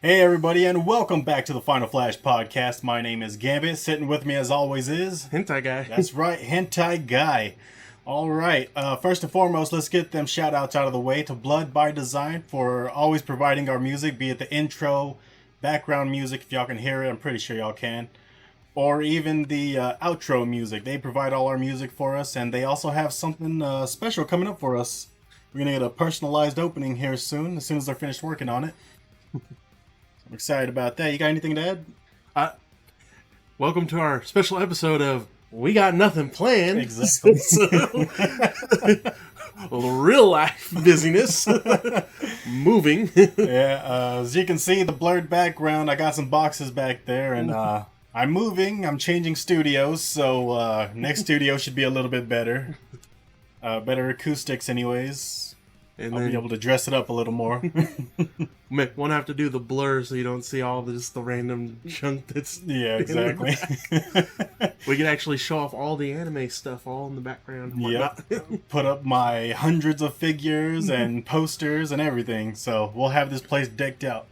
Hey everybody, and welcome back to the Final Flash podcast. My name is Gambit. Sitting with me as always is... Hentai Guy. That's right, Hentai Guy. Alright, first and foremost, let's get them shout outs out of the way to Blood by Design for always providing our music, be it the intro, background music, if y'all can hear it, I'm pretty sure y'all can. Or even the outro music. They provide all our music for us, and they also have something special coming up for us. We're going to get a personalized opening here soon as they're finished working on it. I'm excited about that. You got anything to add? Welcome to our special episode of We Got Nothing Planned. Exactly. Real life busyness. Moving. Yeah, as you can see, the blurred background, I got some boxes back there, and I'm moving. I'm changing studios, so next studio should be a little bit better. Better acoustics anyways. And I'll then be able to dress it up a little more. won't have to do the blur so you don't see all the random junk that's... Yeah, exactly. We can actually show off all the anime stuff all in the background. Yep. Put up my hundreds of figures and posters and everything, so we'll have this place decked out.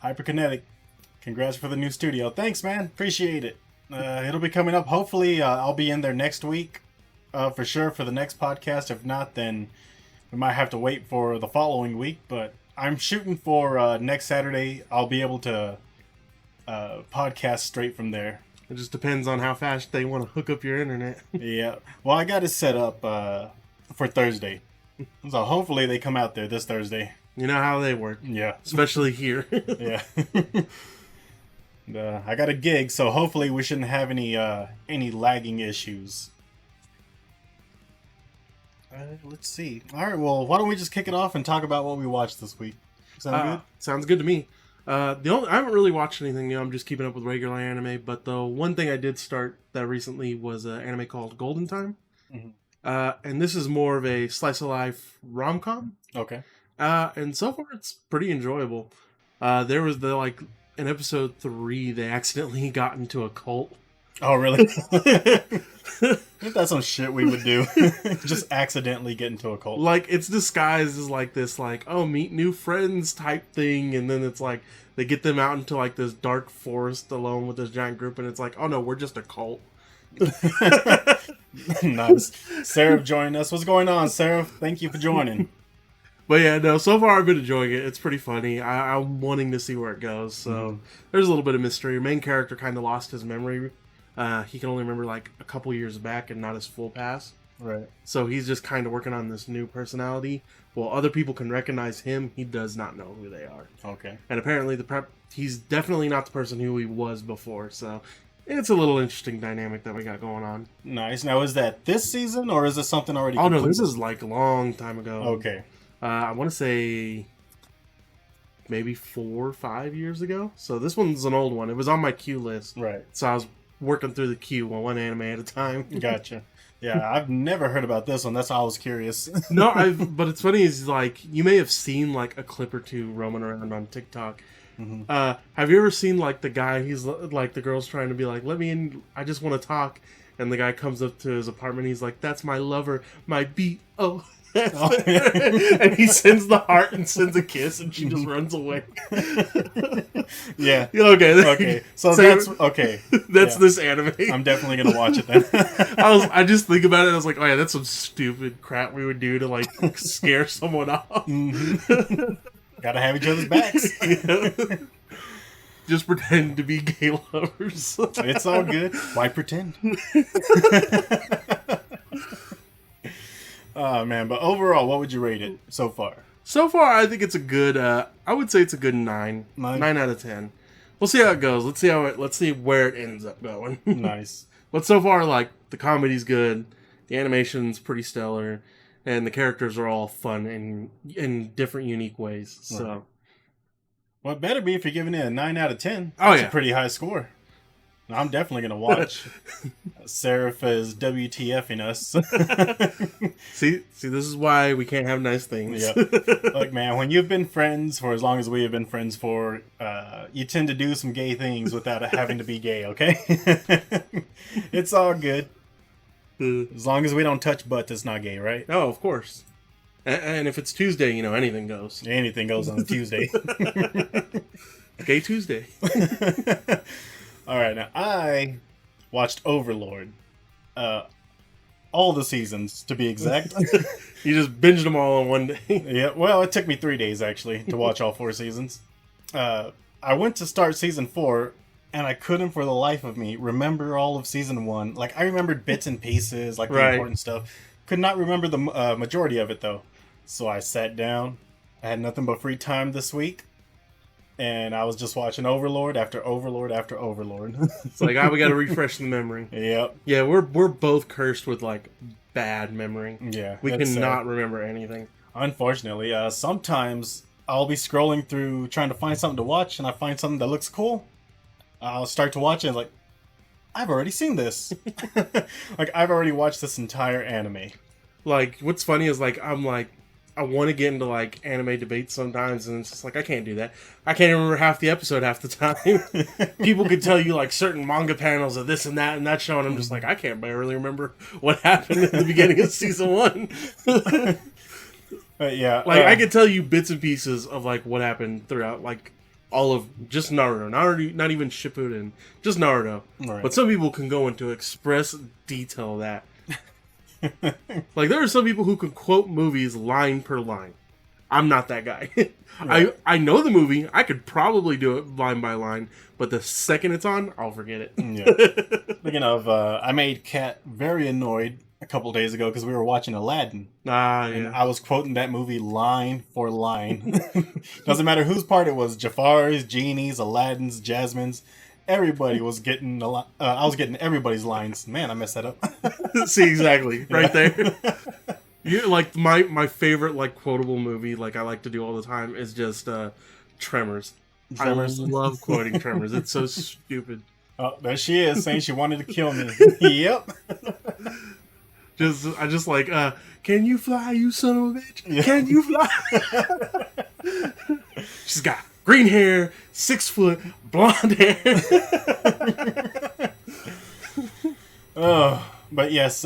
Hyperkinetic, congrats for the new studio. Thanks, man. Appreciate it. It'll be coming up. Hopefully, I'll be in there next week for sure for the next podcast. If not, then we might have to wait for the following week, but I'm shooting for next Saturday. I'll be able to podcast straight from there. It just depends on how fast they want to hook up your internet. Yeah. Well, I got it set up for Thursday. So hopefully they come out there this Thursday. You know how they work. Yeah. Especially here. Yeah. I got a gig, so hopefully we shouldn't have any lagging issues. Let's see. All right, well, why don't we just kick it off and talk about what we watched this week? Sound good? Sounds good to me. I haven't really watched anything new. I'm just keeping up with regular anime. But the one thing I did start that recently was an anime called Golden Time. Mm-hmm. And this is more of a slice of life rom-com. Okay. And so far it's pretty enjoyable. There was in episode 3 they accidentally got into a cult. Oh, really? That's some shit we would do. Just accidentally get into a cult. Like, it's disguised as this meet new friends type thing, and then it's like they get them out into this dark forest alone with this giant group, and it's like, oh no, we're just a cult. Nice. Sarah joining us. What's going on, Sarah? Thank you for joining. But yeah, no, so far I've been enjoying it. It's pretty funny. I'm wanting to see where it goes, so there's a little bit of mystery. Your main character kind of lost his memory. He can only remember a couple years back and not his full past. Right. So he's just kind of working on this new personality. While other people can recognize him, he does not know who they are. Okay. And apparently he's definitely not the person who he was before. So it's a little interesting dynamic that we got going on. Nice. Now, is that this season or is this something already completed? complete? No, this is a long time ago. Okay. I want to say maybe 4 or 5 years ago. So this one's an old one. It was on my queue list. Right. So I was working through the queue one anime at a time. Gotcha. Yeah, I've never heard about this one. That's why I was curious. No, but it's funny is you may have seen a clip or two roaming around on TikTok. Mm-hmm. Have you ever seen the guy? He's the girl's trying to be let me in. I just want to talk, and the guy comes up to his apartment. He's like, "That's my lover, my B.O." And he sends the heart and sends a kiss, and she just runs away. Yeah. Okay. So that's okay. That's this anime. I'm definitely gonna watch it then. I just think about it. I was like, oh yeah, that's some stupid crap we would do to scare someone off. Mm-hmm. Gotta have each other's backs. Yeah. Just pretend to be gay lovers. It's all good. Why pretend? Oh man, but overall, what would you rate it so far? So far, I think it's a good. I would say it's a good 9. 9 out of 10. We'll see how it goes. Let's see where it ends up going. Nice. But so far, the comedy's good, the animation's pretty stellar, and the characters are all fun and in different, unique ways. So, right. Well, it better be if you're giving it a 9 out of 10. Oh, That's yeah. a pretty high score. I'm definitely going to watch. Seraph is WTFing us. See, this is why we can't have nice things. Yep. Look, man, when you've been friends for as long as we have been friends for, you tend to do some gay things without having to be gay, okay? It's all good. As long as we don't touch butts, it's not gay, right? Oh, of course. And if it's Tuesday, anything goes. Anything goes on Tuesday. Gay Tuesday. All right, now I watched Overlord. All the seasons, to be exact. You just binged them all in one day. Yeah, well, it took me 3 days, actually, to watch all 4 seasons. I went to start season 4, and I couldn't for the life of me remember all of season 1. Like, I remembered bits and pieces, like the Right. important stuff. Could not remember the majority of it, though. So I sat down. I had nothing but free time this week. And I was just watching Overlord after Overlord after Overlord. It's like, we got to refresh the memory. Yep. Yeah, we're both cursed with like bad memory. Yeah. We it's, cannot remember anything. Unfortunately, sometimes I'll be scrolling through trying to find something to watch, and I find something that looks cool. I'll start to watch it, and like, I've already seen this. Like, I've already watched this entire anime. Like, what's funny is like I want to get into like anime debates sometimes, and it's just like I can't do that. I can't even remember half the episode half the time. People could tell you like certain manga panels of this and that show, and I'm just like I can't barely remember what happened at the beginning of season 1. Yeah, Like I could tell you bits and pieces of like what happened throughout like all of just Naruto, not even Shippuden, just Naruto. Right. But some people can go into express detail that. Like there are some people who can quote movies line per line. I'm not that guy. Right. I know the movie. I could probably do it line by line, but the second it's on, I'll forget it. Yeah. Speaking of, I made Kat very annoyed a couple days ago because we were watching Aladdin. Yeah. I was quoting that movie line for line. Doesn't matter whose part it was, Jafar's, Genie's, Aladdin's, Jasmine's. Everybody was getting I was getting everybody's lines. Man, I messed that up. See, exactly. Right there. You like my favorite like quotable movie like I like to do all the time is just Tremors. Tremors. I love quoting Tremors. It's so stupid. Oh, there she is saying she wanted to kill me. Yep. I just like can you fly, you son of a bitch? Yeah. Can you fly? She's got green hair, 6 foot, blonde hair. Oh, but yes,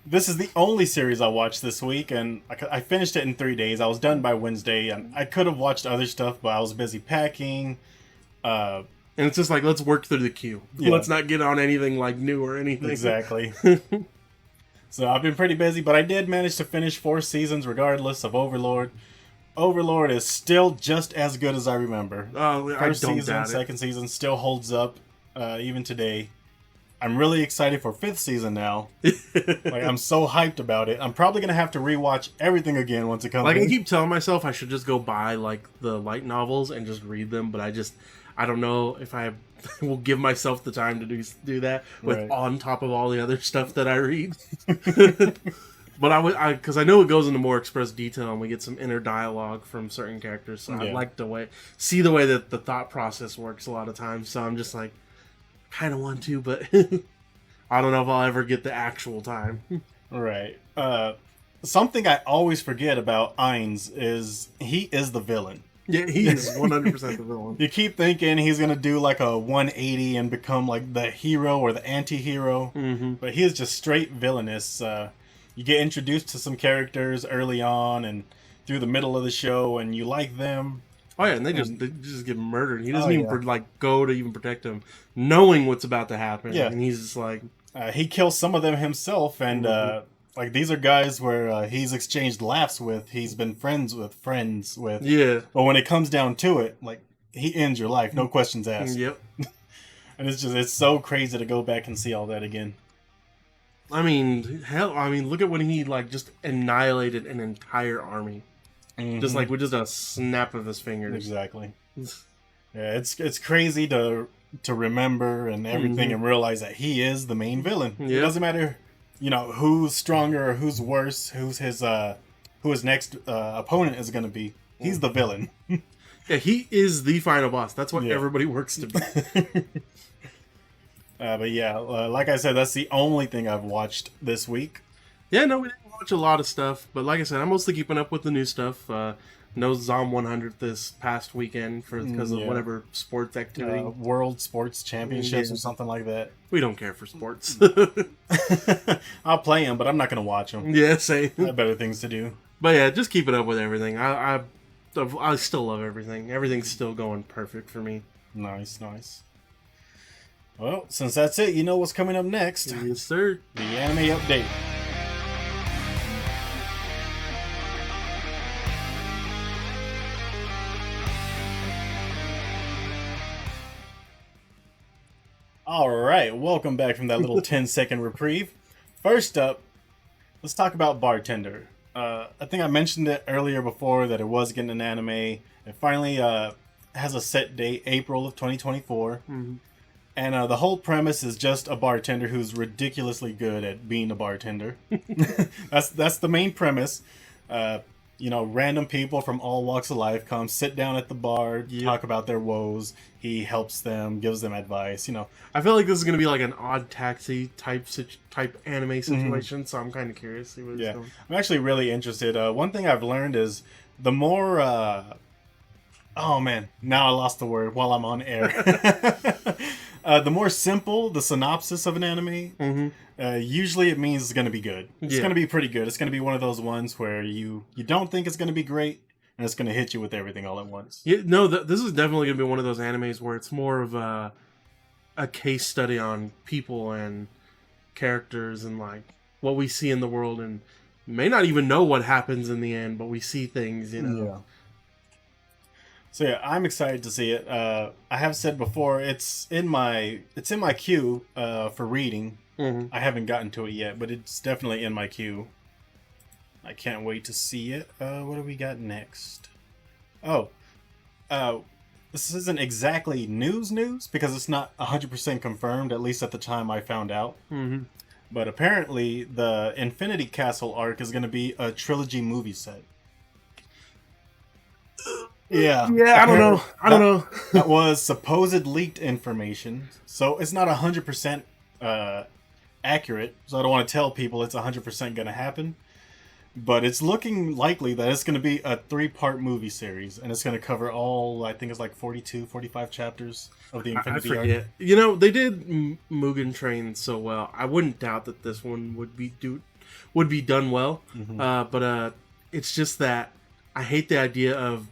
this is the only series I watched this week, and I finished it in 3 days. I was done by Wednesday, and I could have watched other stuff, but I was busy packing. And it's just like, let's work through the queue. Yeah. Let's not get on anything like new or anything. Exactly. So I've been pretty busy, but I did manage to finish 4 seasons regardless of Overlord. Overlord is still just as good as I remember. Oh, I First don't season, doubt it. second season still holds up, even today. I'm really excited for 5th season now. Like, I'm so hyped about it. I'm probably gonna have to rewatch everything again once it comes. Like I in. keep telling myself I should just go buy like the light novels and just read them, but I don't know if I will give myself the time to do that with Right. on top of all the other stuff that I read. But because I know it goes into more express detail and we get some inner dialogue from certain characters, so I Yeah. like see the way that the thought process works a lot of times. So I'm just like, kind of want to, but I don't know if I'll ever get the actual time. Right. Something I always forget about Ainz is he is the villain. Yeah, he is 100% the villain. You keep thinking he's gonna do like a 180 and become like the hero or the anti-hero, but he is just straight villainous. You get introduced to some characters early on and through the middle of the show, and you like them. Oh yeah, and they just get murdered. He doesn't Oh, even yeah. like go to even protect them, knowing what's about to happen. Yeah. And he's just like, He kills some of them himself, and like these are guys where he's exchanged laughs with, he's been friends with. yeah, But when it comes down to it, like he ends your life, no questions asked. yep. And it's so crazy to go back and see all that again. I mean, hell, look at when he like just annihilated an entire army, just like with just a snap of his fingers. Exactly. Yeah, it's crazy to remember and everything and realize that he is the main villain. It Yeah. doesn't matter, who's stronger or who's worse, who his next opponent is going to be. He's the villain. Yeah, he is the final boss. That's what Yeah. everybody works to be. But yeah, like I said, that's the only thing I've watched this week. Yeah, no, we didn't watch a lot of stuff, but like I said, I'm mostly keeping up with the new stuff. No Zom 100 this past weekend because of Yeah. whatever sports activity. World Sports Championships Yeah. or something like that. We don't care for sports. I'll play them, but I'm not going to watch them. Yeah, same. I have better things to do. But yeah, just keep it up with everything. I still love everything. Everything's still going perfect for me. Nice, nice. Well, since that's it, you know what's coming up next. Yes, sir. The anime update. Alright, welcome back from that little 10-second reprieve. First up, let's talk about Bartender. I think I mentioned it earlier before that it was getting an anime. It finally has a set date, April of 2024. Mm-hmm. And the whole premise is just a bartender who's ridiculously good at being a bartender. That's the main premise. Random people from all walks of life come sit down at the bar, talk about their woes. He helps them, gives them advice. I feel like this is gonna be like an Odd Taxi type anime situation, so I'm kind of curious to see what it's going. I'm actually really interested. One thing I've learned is the more. Oh man, now I lost the word while I'm on air. The more simple the synopsis of an anime, usually it means it's going to be good. It's going to be pretty good. It's going to be one of those ones where you don't think it's going to be great, and it's going to hit you with everything all at once. Yeah, no, this is definitely going to be one of those animes where it's more of a case study on people and characters and like what we see in the world, and may not even know what happens in the end, but we see things, Yeah. So yeah, I'm excited to see it. I have said before it's in my queue for reading. I haven't gotten to it yet, but it's definitely in my queue. I can't wait to see it. What do we got next? This isn't exactly news because it's not 100% confirmed, at least at the time I found out. But apparently the Infinity Castle arc is going to be a trilogy movie set. Yeah, I don't know. That was supposed leaked information, so it's not 100% accurate. So I don't want to tell people it's 100% going to happen, but it's looking likely that it's going to be a 3-part movie series, and it's going to cover all. I think it's like 42, 45 chapters of the Infinity I forget. arc. They did Mugen Train so well. I wouldn't doubt that this one would be done well. But it's just that I hate the idea of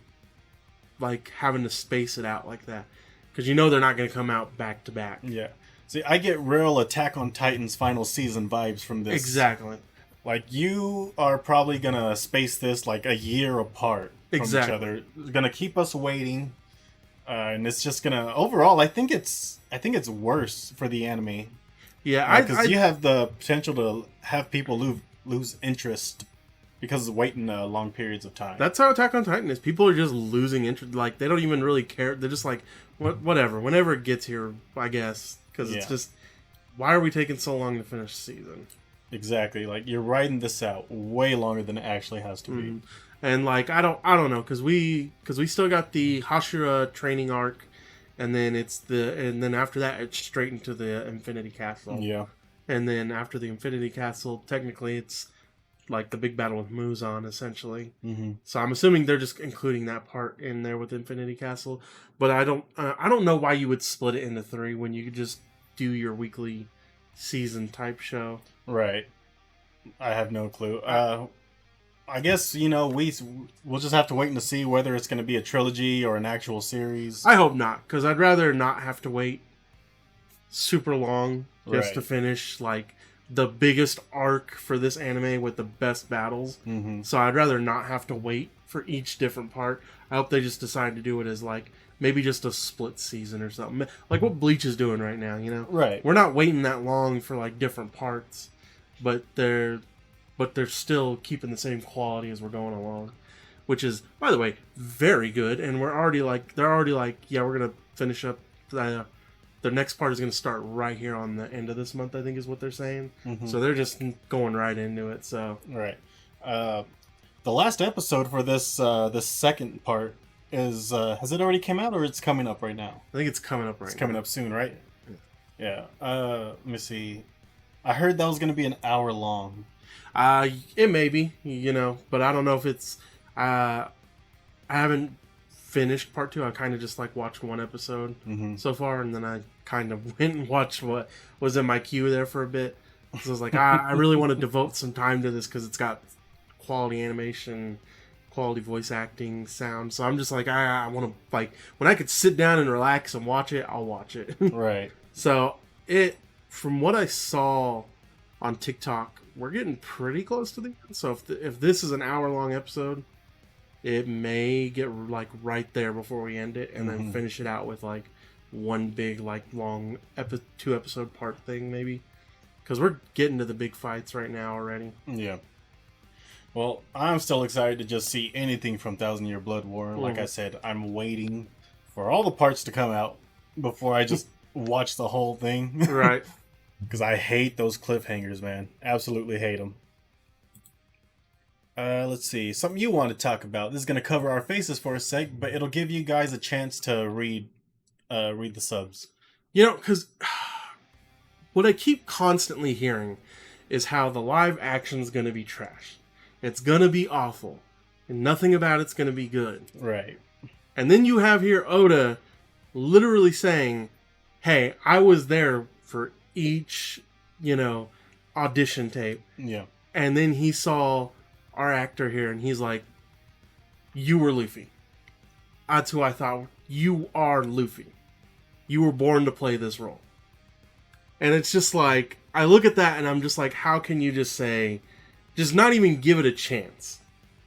like having to space it out like that, because they're not going to come out back to back. Yeah. See, I get real Attack on Titan's final season vibes from this. Exactly. Like, you are probably going to space this like a year apart from each other. It's going to keep us waiting. And it's just going to, overall, I think it's worse for the anime. Yeah, because you have the potential to have people lose interest because of waiting long periods of time. That's how Attack on Titan is. People are just losing interest. Like, they don't even really care. They're just like, whatever. Whenever it gets here, I guess. Because it's just, why are we taking so long to finish the season? Exactly. Like, you're riding this out way longer than it actually has to be. And like, I don't know, because we still got the Hashira training arc, and then then after that it's straight into the Infinity Castle. Yeah. And then after the Infinity Castle, technically it's like the big battle with Muzan, essentially. So I'm assuming they're just including that part in there with Infinity Castle. But I don't know why you would split it into 3 when you could just do your weekly season type show. Right. I have no clue. I guess, we'll just have to wait and see whether it's going to be a trilogy or an actual series. I hope not, because I'd rather not have to wait super long just to finish like the biggest arc for this anime with the best battles. So I'd rather not have to wait for each different part. I hope they just decide to do it as like maybe just a split season or something, like what Bleach is doing right now. Right. We're not waiting that long for like different parts, but they're still keeping the same quality as we're going along, which is, by the way, very good. And they're already like, yeah, we're gonna finish up the next part is going to start right here on the end of this month, I think is what they're saying. So they're just going right into it. So right. The last episode for this second part is has it already came out, or it's coming up right now? I think it's coming up right now. It's coming up soon, right? Yeah. Let me see. I heard that was going to be an hour long. It may be, but I don't know if it's. I haven't finished part 2. I kind of just like watched one episode so far, and then I kind of went and watched what was in my queue there for a bit. So I was like, I really want to devote some time to this because it's got quality animation, quality voice acting, sound. So I'm just like, I want to, like, when I could sit down and relax and watch it, I'll watch it. Right. So from what I saw on TikTok, we're getting pretty close to the end. So if this is an hour-long episode, it may get like right there before we end it, and then finish it out with like one big like long 2-episode part thing maybe, because we're getting to the big fights right now already. Yeah. Well, I'm still excited to just see anything from Thousand Year Blood War. Like I said, I'm waiting for all the parts to come out before I just watch the whole thing. Right. Because I hate those cliffhangers, man. Absolutely hate them. Let's see. Something you want to talk about. This is going to cover our faces for a sec, but it'll give you guys a chance to read the subs. You know, because what I keep constantly hearing is how the live action's going to be trash. It's going to be awful. And nothing about it's going to be good. Right. And then you have here Oda literally saying, hey, I was there for each, audition tape. Yeah. And then he saw our actor here, and he's like, you were Luffy. That's who I thought. You are Luffy. You were born to play this role. And it's just like, I look at that and I'm just like, how can you just say, just not even give it a chance?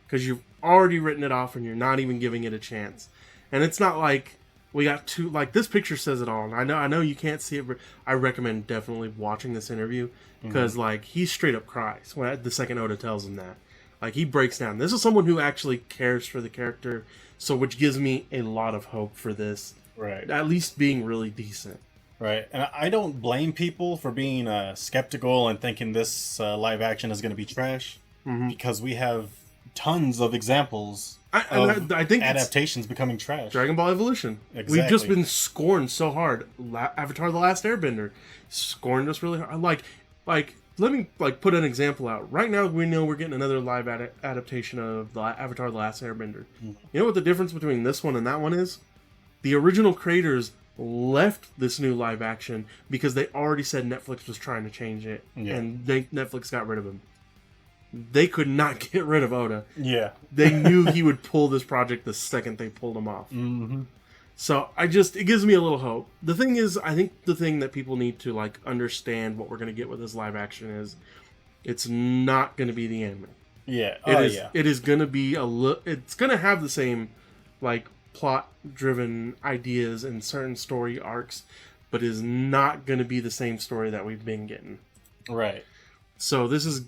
Because you've already written it off and you're not even giving it a chance. And it's not like we got two, like this picture says it all. And I know you can't see it, but I recommend definitely watching this interview, because like he straight up cries when the second Oda tells him that. Like, he breaks down. This is someone who actually cares for the character, so which gives me a lot of hope for this. Right. At least being really decent. Right. And I don't blame people for being skeptical and thinking this live action is going to be trash, because we have tons of examples I think adaptations becoming trash. Dragon Ball Evolution. Exactly. We've just been scorned so hard. Avatar: The Last Airbender scorned us really hard. Like, let me put an example out. Right now, we know we're getting another live adaptation of the Avatar: The Last Airbender. You know what the difference between this one and that one is? The original creators left this new live action because they already said Netflix was trying to change it, and Netflix got rid of him. They could not get rid of Oda. Yeah. They knew he would pull this project the second they pulled him off. So it gives me a little hope. The thing is, I think the thing that people need to understand what we're going to get with this live action is, it's not going to be the anime. Yeah. It is going to be it's going to have the same plot-driven ideas and certain story arcs, but is not going to be the same story that we've been getting. Right. So this is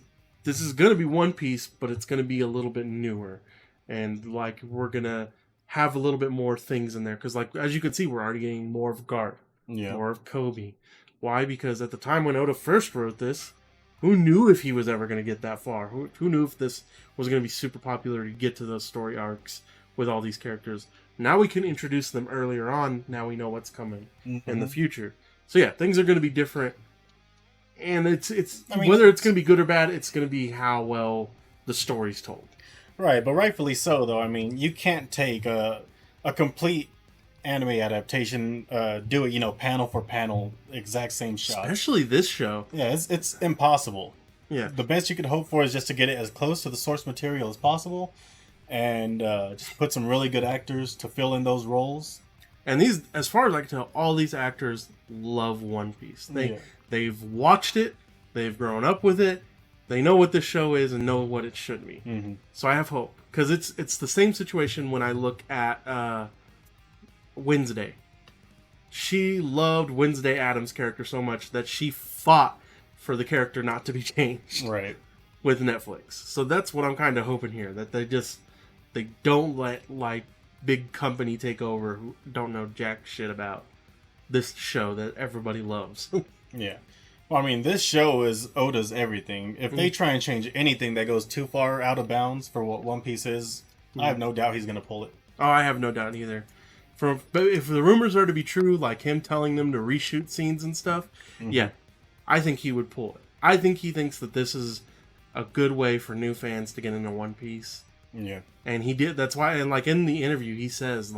going to be One Piece, but it's going to be a little bit newer, and we're going to have a little bit more things in there, because as you can see, we're already getting more of Garp, more of Kobe. Why? Because at the time when Oda first wrote this, who knew if he was ever going to get that far? Who knew if this was going to be super popular to get to those story arcs with all these characters? Now we can introduce them earlier on. Now we know what's coming in the future. So yeah, things are going to be different. And whether it's going to be good or bad, it's going to be how well the story's told. Right, but rightfully so, though. I mean, you can't take a complete anime adaptation, do it, panel for panel, exact same shot. Especially this show. Yeah, it's impossible. Yeah. The best you could hope for is just to get it as close to the source material as possible, and just put some really good actors to fill in those roles. And these, as far as I can tell, all these actors love One Piece. They've watched it, they've grown up with it, they know what this show is and know what it should be. So I have hope, because it's the same situation when I look at Wednesday. She loved Wednesday Addams' character so much that she fought for the character not to be changed. Right. With Netflix. So that's what I'm kind of hoping here, that they don't let big company take over who don't know jack shit about this show that everybody loves. Yeah. Well, I mean, this show is Oda's everything. If they try and change anything that goes too far out of bounds for what One Piece is, I have no doubt he's going to pull it. Oh, I have no doubt either. But if the rumors are to be true, like him telling them to reshoot scenes and stuff, yeah, I think he would pull it. I think he thinks that this is a good way for new fans to get into One Piece. Yeah. And he did. That's why, and in the interview, he says,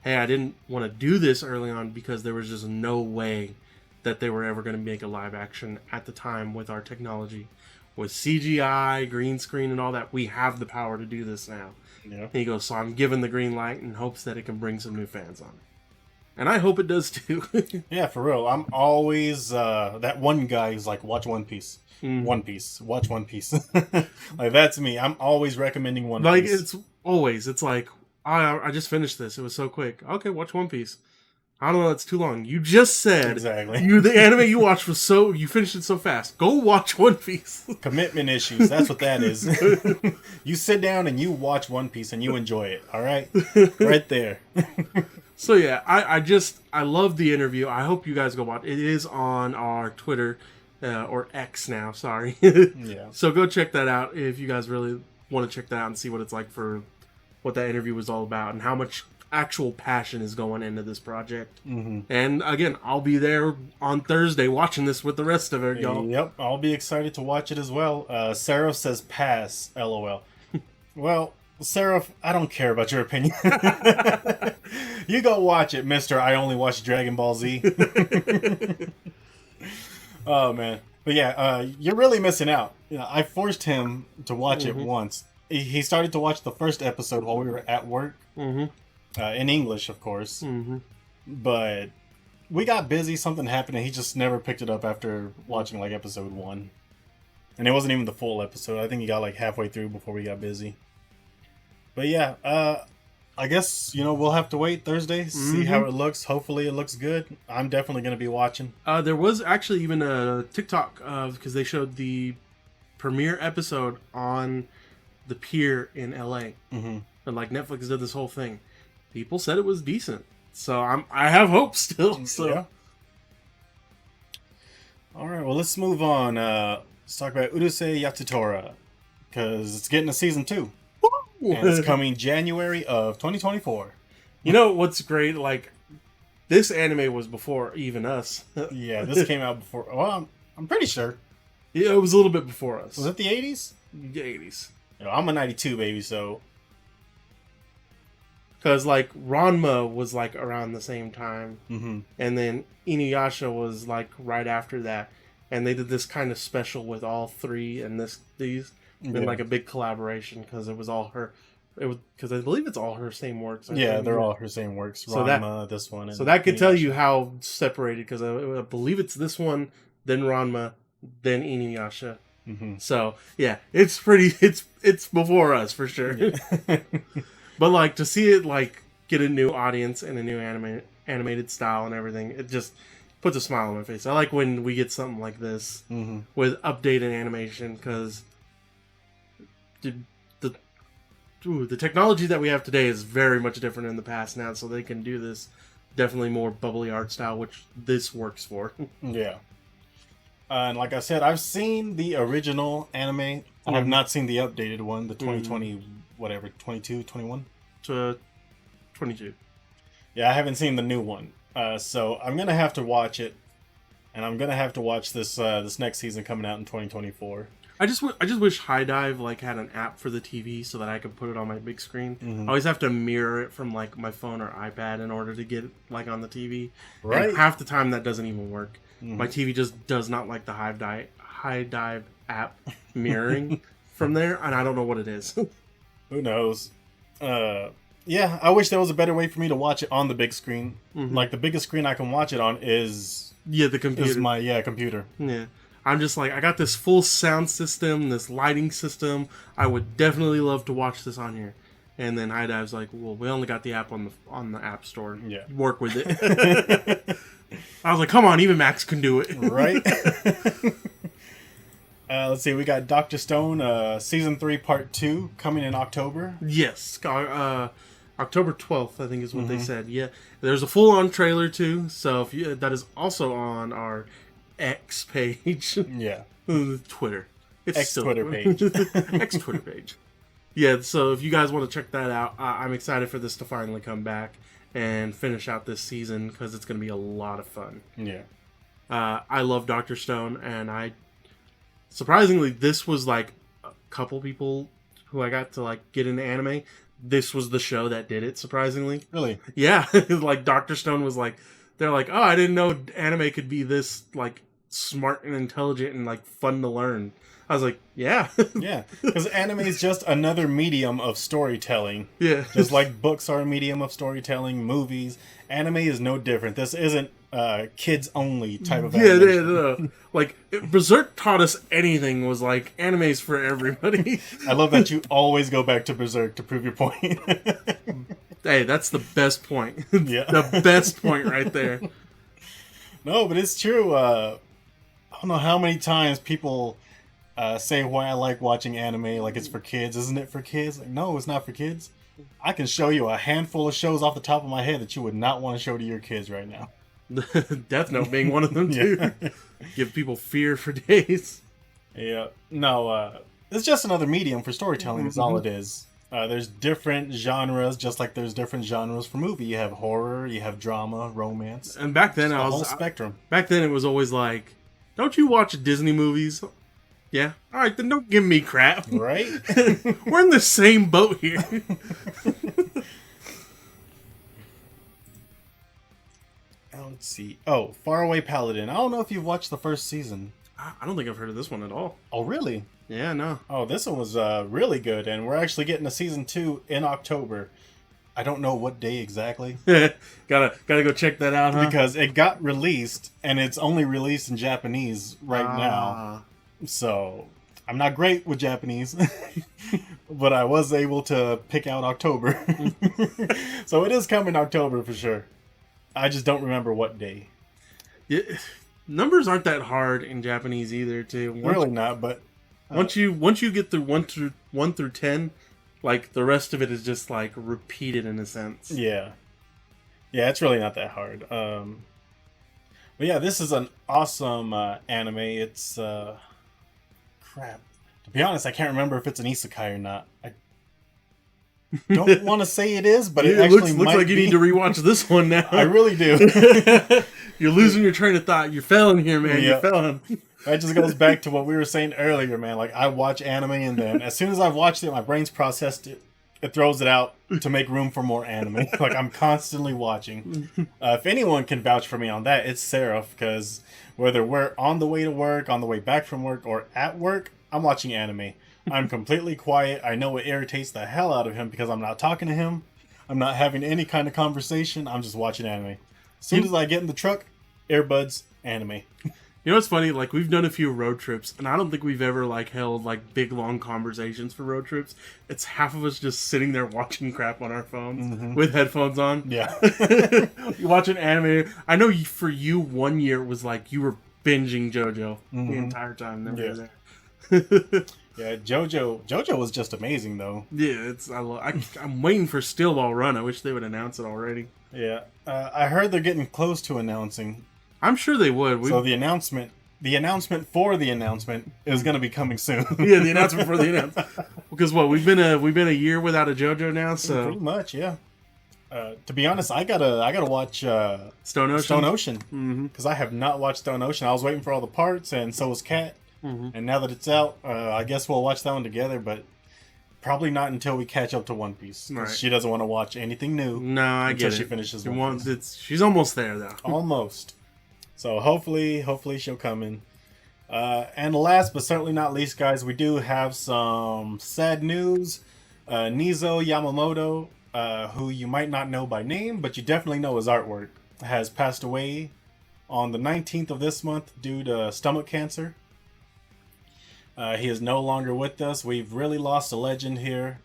hey, I didn't want to do this early on because there was just no way that they were ever going to make a live action at the time with our technology. with CGI, green screen, and all that. We have the power to do this now. Yeah. And he goes, so I'm giving the green light in hopes that it can bring some new fans on it. And I hope it does too. Yeah, for real. I'm always that one guy who's like, watch One Piece. One Piece. Watch One Piece. Like, that's me. I'm always recommending One Like, Piece. it's like, I just finished this. It was so quick. Okay, watch One Piece. I don't know, it's too long. You just said Exactly. the anime you watched was you finished it so fast. Go watch One Piece. Commitment issues. That's what that is. You sit down and you watch One Piece and you enjoy it. All right? Right there. So yeah, I love the interview. I hope you guys go watch. It is on our Twitter or X now. Sorry. Yeah. So go check that out if you guys really want to check that out and see what it's like for what that interview was all about and how much actual passion is going into this project. Mm-hmm. And again, I'll be there on Thursday watching this with the rest of it, y'all. Yep. I'll be excited to watch it as well. Sarah says pass. LOL. Well, Sarah, I don't care about your opinion. You go watch it, mister. I only watch Dragon Ball Z. Oh, man. But yeah, you're really missing out. You know, I forced him to watch it once. He started to watch the first episode while we were at work. In English, of course. But we got busy, something happened, and he just never picked it up after watching like episode 1. And it wasn't even the full episode. I think he got like halfway through before we got busy. But yeah, I guess, we'll have to wait Thursday, see how it looks. Hopefully it looks good. I'm definitely going to be watching. There was actually even a TikTok because they showed the premiere episode on the pier in LA. And like Netflix did this whole thing. People said it was decent. So I have hope still. So Yeah. All right, well, let's move on. Let's talk about Urusei Yatsura, because it's getting a season 2. And it's coming January of 2024. You know what's great? Like, this anime was before even us. Yeah, this came out before. Well, I'm pretty sure. Yeah, it was a little bit before us. Was it the 80s? The 80s. I'm a 92 baby, so. Because, like, Ranma was, like, around the same time. And then Inuyasha was, like, right after that. And they did this kind of special with all three and these. Been like a big collaboration because it was all her. It was because I believe it's all her same works. Yeah, they're all her same works. So Ranma, this one. And so that could tell you how separated. Because I believe it's this one, then Ranma, then Inuyasha. So yeah, it's pretty. It's before us for sure. Yeah. But like to see it like get a new audience and a new animated style and everything, it just puts a smile on my face. I like when we get something like this with updated animation because. The technology that we have today is very much different in the past now, so they can do this definitely more bubbly art style, which this works for. Yeah. And like I said, I've seen the original anime. I have not seen the updated one, the 2020, whatever, 22, 21? 22. Yeah, I haven't seen the new one. So I'm going to have to watch it. And I'm going to have to watch this this next season coming out in 2024. I just wish High Dive like had an app for the TV so that I could put it on my big screen. I always have to mirror it from like my phone or iPad in order to get it like on the TV. Right. And half the time that doesn't even work. My TV just does not like the High Dive app mirroring from there, and I don't know what it is. Who knows? Yeah, I wish there was a better way for me to watch it on the big screen. Like the biggest screen I can watch it on is the computer. Is my computer. Yeah. I'm just like, I got this full sound system, this lighting system. I would definitely love to watch this on here. And then High Dive's like, well, we only got the app on the App Store. Yeah. Work with it. I was like, come on, even Max can do it. Right? Let's see, we got Dr. Stone, Season 3, Part 2, coming in October. Yes. October 12th, I think is what they said. Yeah. There's a full-on trailer, too. So that is also on our X page. Yeah. Twitter. It's X still Twitter page. X Twitter page. Yeah, so if you guys want to check that out, I'm excited for this to finally come back and finish out this season because it's going to be a lot of fun. Yeah. I love Dr. Stone, and surprisingly, this was like a couple people who I got to like get into anime. This was the show that did it, surprisingly. Really? Yeah, like Dr. Stone was like, they're like, oh, I didn't know anime could be this like smart and intelligent and like fun to learn. I was like, yeah. Yeah, because anime is just another medium of storytelling. Yeah. Just like books are a medium of storytelling, movies, anime is no different. This isn't kids only type of Yeah, animation. no. Like Berserk taught us anything was like anime's for everybody. I love that you always go back to Berserk to prove your point. Hey, that's the best point. Yeah. The best point right there. No, but it's true. I don't know how many times people say why I like watching anime, like it's for kids. Isn't it for kids? Like, no, it's not for kids. I can show you a handful of shows off the top of my head that you would not want to show to your kids right now. Death Note being one of them too. Yeah. Give people fear for days. Yeah. No, it's just another medium for storytelling is all it is. There's different genres, just like there's different genres for movie. You have horror, you have drama, romance. And back then The I whole was spectrum. back then it was always like, don't you watch Disney movies? Yeah. All right, then don't give me crap. Right? We're in the same boat here. Let's see. Oh, Faraway Paladin. I don't know if you've watched the first season. I don't think I've heard of this one at all. Oh, really? Yeah, no. Oh, this one was really good, and we're actually getting a season 2 in October. I don't know what day exactly gotta go check that out, huh? because it got released, and it's only released in Japanese right now. So I'm not great with Japanese, but I was able to pick out October. So it is coming October for sure. I just don't remember what day. Yeah, numbers aren't that hard in Japanese either. Too Really not, but once you get through one through 10, like the rest of it is just like repeated in a sense. yeah, it's really not that hard. But yeah, this is an awesome anime. It's crap. To be honest, I can't remember if it's an isekai or not. I don't want to say it is, but it Yeah, actually looks might like you be. need to rewatch this one now. I really do. You're losing your train of thought. You're failing here, man. Yeah. You're failing. That just goes back to what we were saying earlier, man. Like, I watch anime, and then as soon as I've watched it, my brain's processed it. It throws it out to make room for more anime. Like, I'm constantly watching. If anyone can vouch for me on that, it's Seraph, because whether we're on the way to work, on the way back from work, or at work, I'm watching anime. I'm completely quiet. I know it irritates the hell out of him because I'm not talking to him. I'm not having any kind of conversation. I'm just watching anime. As soon as I get in the truck, earbuds, anime. You know what's funny? Like, we've done a few road trips, and I don't think we've ever like held like big long conversations for road trips. It's half of us just sitting there watching crap on our phones with headphones on. Yeah. You watch an anime. I know for you, 1 year it was like you were binging JoJo the entire time that we were there. Yeah, JoJo was just amazing though. Yeah, I'm waiting for Steel Ball Run. I wish they would announce it already. Yeah, I heard they're getting close to announcing. I'm sure they would. So the announcement for the announcement is going to be coming soon. Yeah, the announcement for the announcement. Because what we've been a year without a JoJo now, so Pretty much, yeah. To be honest, I gotta watch Stone Ocean. Stone Ocean because I have not watched Stone Ocean. I was waiting for all the parts, and so was Kat. And now that it's out, I guess we'll watch that one together. But probably not until we catch up to One Piece. 'Cause Right. she doesn't want to watch anything new. No, I until get it. she finishes She One wants, Piece. she's almost there though. Almost. So hopefully she'll come in. And last but certainly not least, guys, we do have some sad news. Nizo Yamamoto, who you might not know by name, but you definitely know his artwork, has passed away on the 19th of this month due to stomach cancer. He is no longer with us. We've really lost a legend here.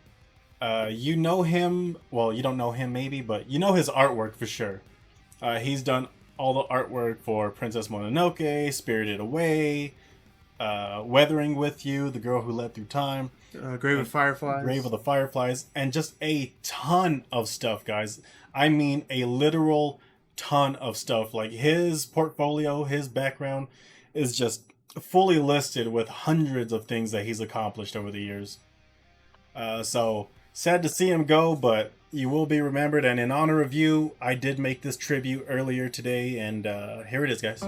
You know him. Well, you don't know him maybe, but you know his artwork for sure. He's done all the artwork for Princess Mononoke, Spirited Away, Weathering with You, The Girl Who Led Through Time, Grave of Fireflies. Grave of the Fireflies, and just a ton of stuff, guys. I mean, a literal ton of stuff. Like, his portfolio, his background is just fully listed with hundreds of things that he's accomplished over the years. So sad to see him go, but you will be remembered. And in honor of you, I did make this tribute earlier today, and here it is, guys.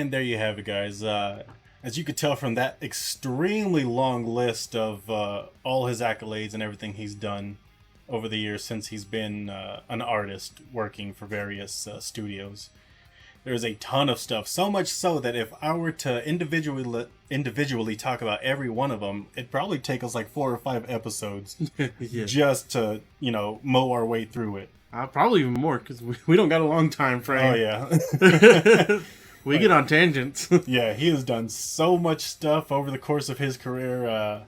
And there you have it, guys. As you could tell from that extremely long list of all his accolades and everything he's done over the years since he's been an artist working for various studios, there's a ton of stuff. So much so that if I were to individually talk about every one of them, it'd probably take us like 4 or 5 episodes Yeah. just to, mow our way through it. Probably even more, because we don't got a long time frame. Oh, yeah. We get on tangents. Yeah, he has done so much stuff over the course of his career.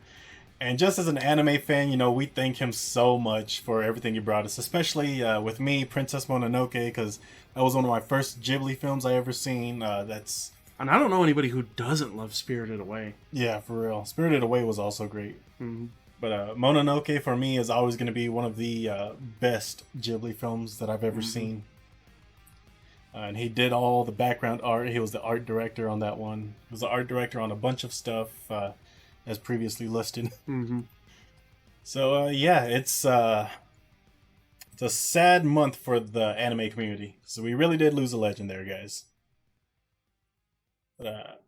And just as an anime fan, we thank him so much for everything he brought us, especially with me, Princess Mononoke, because that was one of my first Ghibli films I ever seen. And I don't know anybody who doesn't love Spirited Away. Yeah, for real. Spirited Away was also great. Mm-hmm. But Mononoke, for me, is always going to be one of the best Ghibli films that I've ever seen. And he did all the background art. He was the art director on that one. He was the art director on a bunch of stuff, as previously listed. Mm-hmm. So, yeah, it's a sad month for the anime community. So we really did lose a legend there, guys. But,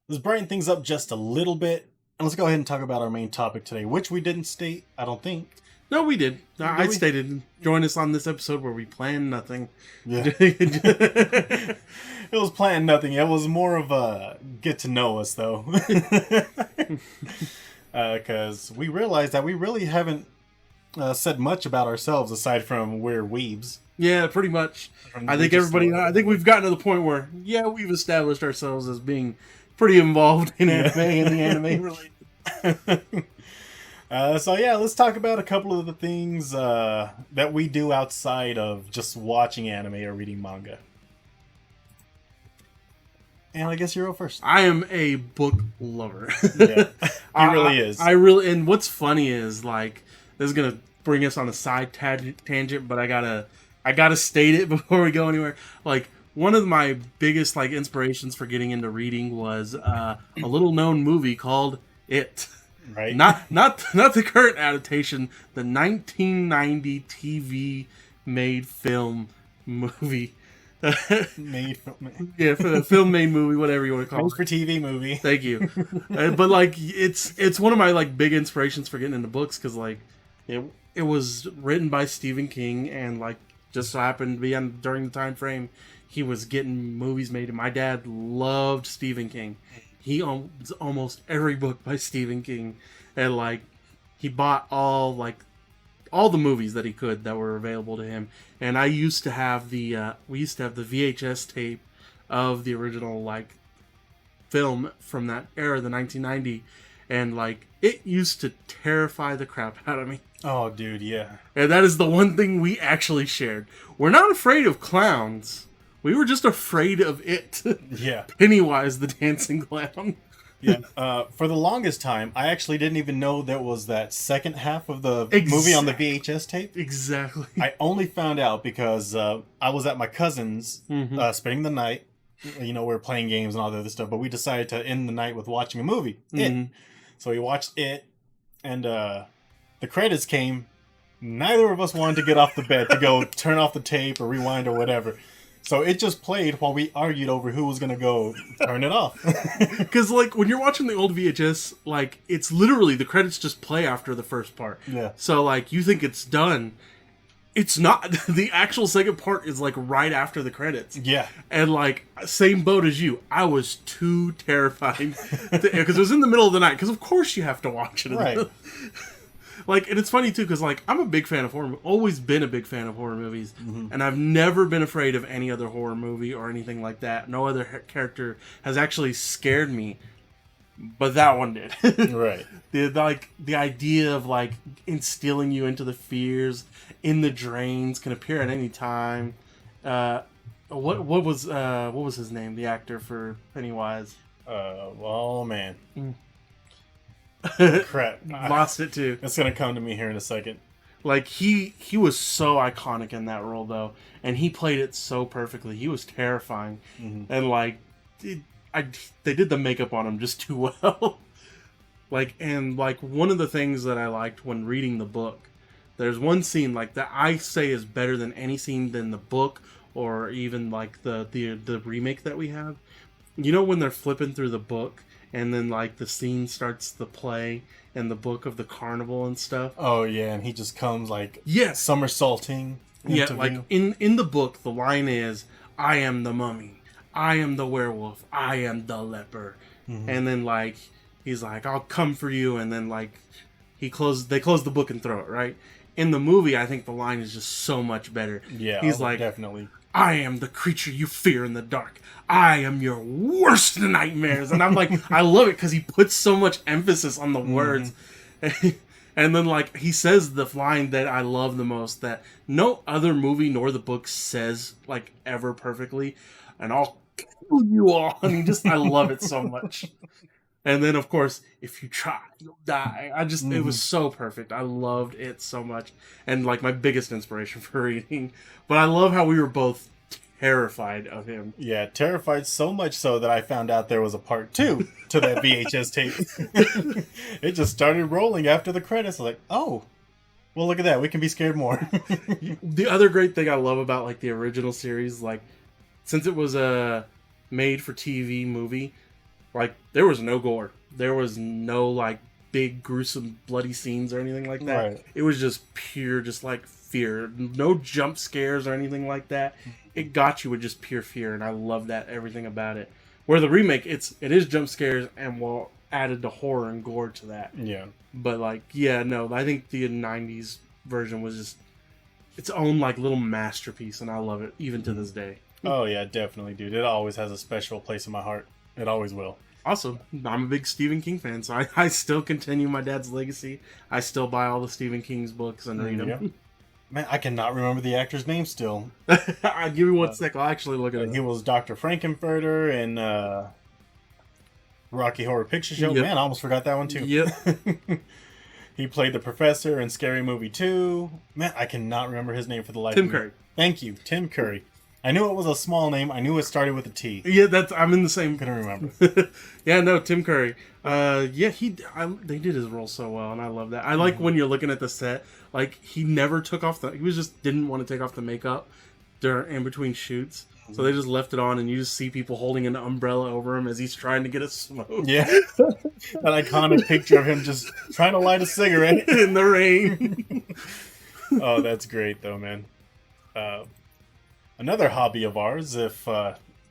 let's brighten things up just a little bit. And let's go ahead and talk about our main topic today, which we didn't state, I don't think. No, we did. I we? stated, join us on this episode where we plan nothing. Yeah. It was planned nothing. It was more of a get to know us, though. Because we realized that we really haven't said much about ourselves aside from we're weebs. Yeah, pretty much. I think we've gotten to the point where, we've established ourselves as being pretty involved in anime and the anime related. Let's talk about a couple of the things that we do outside of just watching anime or reading manga. And I guess you're first. I am a book lover. Yeah, he really is. And what's funny is, like, this is gonna bring us on a side tangent, but I gotta state it before we go anywhere. Like, one of my biggest inspirations for getting into reading was a little known movie called It. Right. Not the current adaptation, the 1990 TV made film movie. Film made movie, whatever you want to call it. For TV movie. Thank you. But it's one of my big inspirations for getting into books, because it was written by Stephen King, and just so happened to be during the time frame he was getting movies made, and my dad loved Stephen King. He owns almost every book by Stephen King, and he bought all the movies that he could that were available to him. And I used to have the VHS tape of the original film from that era, the 1990, and it used to terrify the crap out of me. Oh, dude, yeah. And that is the one thing we actually shared. We're not afraid of clowns. We were just afraid of it. Yeah. Pennywise the dancing clown. Yeah. For the longest time, I actually didn't even know there was that second half of the movie on the VHS tape. Exactly. I only found out because I was at my cousin's spending the night. We were playing games and all the other stuff, but we decided to end the night with watching a movie. It. So we watched It, and the credits came. Neither of us wanted to get off the bed to go turn off the tape or rewind or whatever. So it just played while we argued over who was going to go turn it off. Because, when you're watching the old VHS, it's literally the credits just play after the first part. Yeah. So, you think it's done. It's not. The actual second part is, right after the credits. Yeah. And, same boat as you. I was too terrified. Because it was in the middle of the night. Because, of course, you have to watch it. Right. And it's funny, too, because, I'm a big fan of horror. Always been a big fan of horror movies. And I've never been afraid of any other horror movie or anything like that. No other character has actually scared me. But that one did. Right. The idea of, instilling you into the fears in the drains can appear at any time. What was his name? The actor for Pennywise? Oh, man. Crap. Lost it too. It's gonna come to me here in a second. He was so iconic in that role though, and he played it so perfectly. He was terrifying, and they did the makeup on him just too well. One of the things that I liked when reading the book, there's one scene that I say is better than any scene in the book or even the remake that we have. You know when they're flipping through the book and then like the scene starts to play in the book of the carnival and stuff? Oh yeah, and he just comes like Yes. somersaulting. Yeah, into like view. in the book the line is, I am the mummy, I am the werewolf, I am the leper. And then like he's like, I'll come for you, and then like they close the book and throw it, right? In the movie, I think the line is just so much better. Yeah, He's like, definitely. I am the creature you fear in the dark. I am your worst nightmares. And I'm like, I love it because he puts so much emphasis on the words. And then, like, he says the line that I love the most that no other movie nor the book says, like, ever perfectly. And I'll kill you all. And I love it so much. And then, of course, if you try, you'll die. It was so perfect. I loved it so much. And, like, my biggest inspiration for reading. But I love how we were both terrified of him. Yeah, terrified so much so that I found out there was a part 2 to that VHS tape. It just started rolling after the credits. Like, oh, well, look at that. We can be scared more. The other great thing I love about, like, the original series, like, since it was a made-for-TV movie, like, there was no gore. There was no, like, big, gruesome, bloody scenes or anything like that. Right. It was just pure, just, like, fear. No jump scares or anything like that. It got you with just pure fear, and I love that, everything about it. Where the remake, it is jump scares and added the horror and gore to that. Yeah. But, like, yeah, no, I think the 90s version was just its own, like, little masterpiece, and I love it, even to this day. Oh, yeah, definitely, dude. It always has a special place in my heart. It always will. Also, I'm a big Stephen King fan, so I still continue my dad's legacy. I still buy all the Stephen King's books and read them. Yeah. Man, I cannot remember the actor's name still. I'll give me one sec. I'll actually look at it. He was Dr. Frankenfurter in Rocky Horror Picture Show. Yep. Man, I almost forgot that one too. Yep. He played the professor in Scary Movie 2. Man, I cannot remember his name for the life Tim of me. Curry. Thank you, Tim Curry. I knew it was a small name. I knew it started with a T. Yeah, I'm in the same. Couldn't remember. Yeah, no, Tim Curry. Yeah, they did his role so well, and I love that. I like when you're looking at the set, like he never took off didn't want to take off the makeup in between shoots, so they just left it on, and you just see people holding an umbrella over him as he's trying to get a smoke. Yeah, that iconic picture of him just trying to light a cigarette in the rain. Oh, that's great though, man. Another hobby of ours, if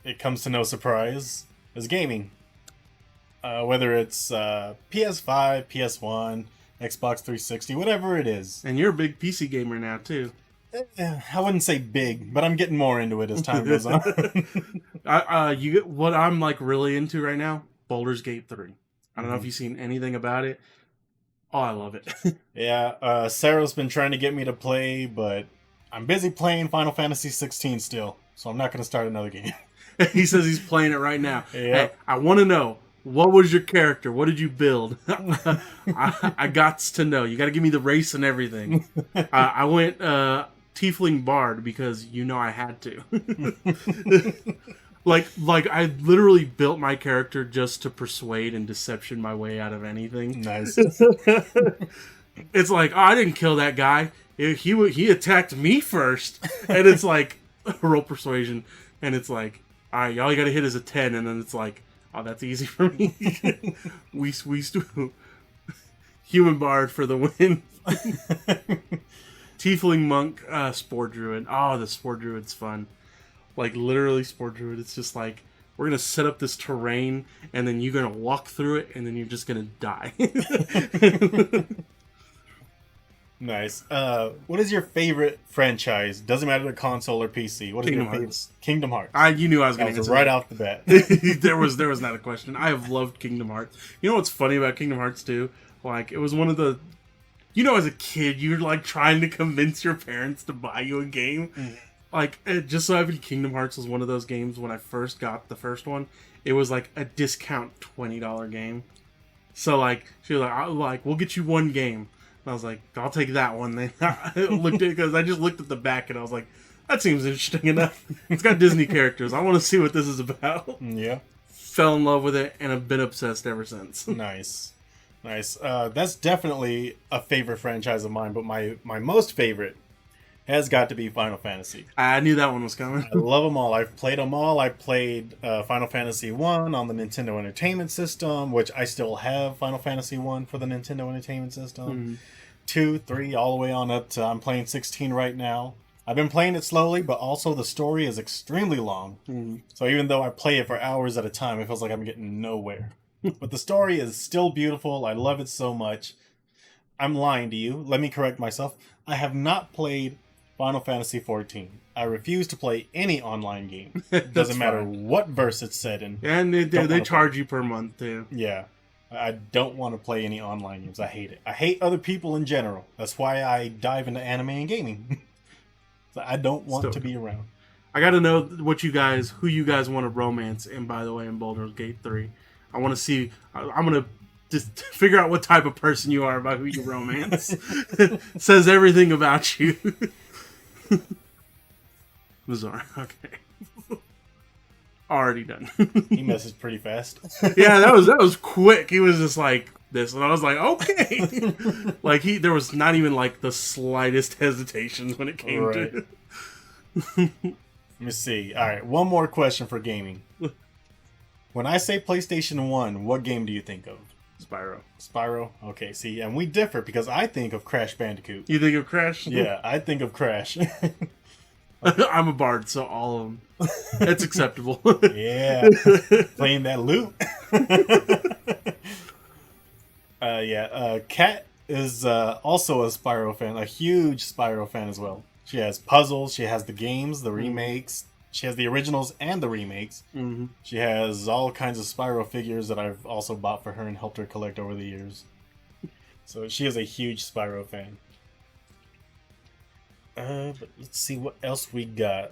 it comes to no surprise, is gaming. Whether it's PS5, PS1, Xbox 360, whatever it is. And you're a big PC gamer now too. I wouldn't say big, but I'm getting more into it as time goes on. What I'm like really into right now, Baldur's Gate 3. I don't know if you've seen anything about it. Oh, I love it. Yeah, Sarah's been trying to get me to play, but I'm busy playing Final Fantasy 16 still, so I'm not going to start another game. He says he's playing it right now. Yeah. Hey, I want to know, what was your character? What did you build? I got to know. You got to give me the race and everything. I went Tiefling Bard because I had to. like I literally built my character just to persuade and deception my way out of anything. Nice. It's like, oh, I didn't kill that guy. He attacked me first, and it's like roll persuasion, and it's like, all right, all you gotta hit is a 10, and then it's like, oh, that's easy for me. we human bard for the win. Tiefling monk, spore druid. Oh, the spore druid's fun. Like literally spore druid. It's just like, we're gonna set up this terrain, and then you're gonna walk through it, and then you're just gonna die. Nice. What is your favorite franchise? Doesn't matter the console or PC. What is Kingdom your favorite? Hearts. Kingdom Hearts. You knew I was That going to was answer right that. off the bat. there was not a question. I have loved Kingdom Hearts. You know what's funny about Kingdom Hearts 2? Like, it was one of the... as a kid, you're like trying to convince your parents to buy you a game. Mm. Like, it just so happened Kingdom Hearts was one of those games when I first got the first one. It was like a discount $20 game. So like, she was like, we'll get you one game. And I was like, I'll take that one. Then I looked at it because I just looked at the back and I was like, that seems interesting enough. It's got Disney characters. I want to see what this is about. Yeah. Fell in love with it and have been obsessed ever since. Nice. That's definitely a favorite franchise of mine, but my most favorite has got to be Final Fantasy. I knew that one was coming. I love them all. I've played them all. I played Final Fantasy 1 on the Nintendo Entertainment System, which I still have Final Fantasy 1 for the Nintendo Entertainment System. 2, 3, all the way on up to I'm playing 16 right now. I've been playing it slowly, but also the story is extremely long. So even though I play it for hours at a time, it feels like I'm getting nowhere. But the story is still beautiful. I love it so much. I'm lying to you. Let me correct myself. I have not played Final Fantasy XIV. I refuse to play any online game. Doesn't matter what verse it's set in. And they charge you per month too. Yeah. I don't want to play any online games. I hate it. I hate other people in general. That's why I dive into anime and gaming. So I don't want to be around. I got to know who you guys want to romance. And by the way, in Baldur's Gate 3, I want to see. I'm gonna just figure out what type of person you are by who you romance. Says everything about you. Bizarre. Okay. Already done. He messaged pretty fast. Yeah, that was quick. He was just like this, and I was like, okay. Like there was not even like the slightest hesitation when it came to. Let me see. All right, one more question for gaming. When I say PlayStation 1, what game do you think of? Spyro. Spyro? Okay, see, and we differ because I think of Crash Bandicoot. You think of Crash? Yeah, I think of Crash. I'm a bard, so all of them. It's acceptable. Yeah, playing that loot. Kat is also a Spyro fan, a huge Spyro fan as well. She has puzzles, she has the games, the remakes, she has the originals and the remakes. Mm-hmm. She has all kinds of Spyro figures that I've also bought for her and helped her collect over the years. So she is a huge Spyro fan. But let's see what else we got.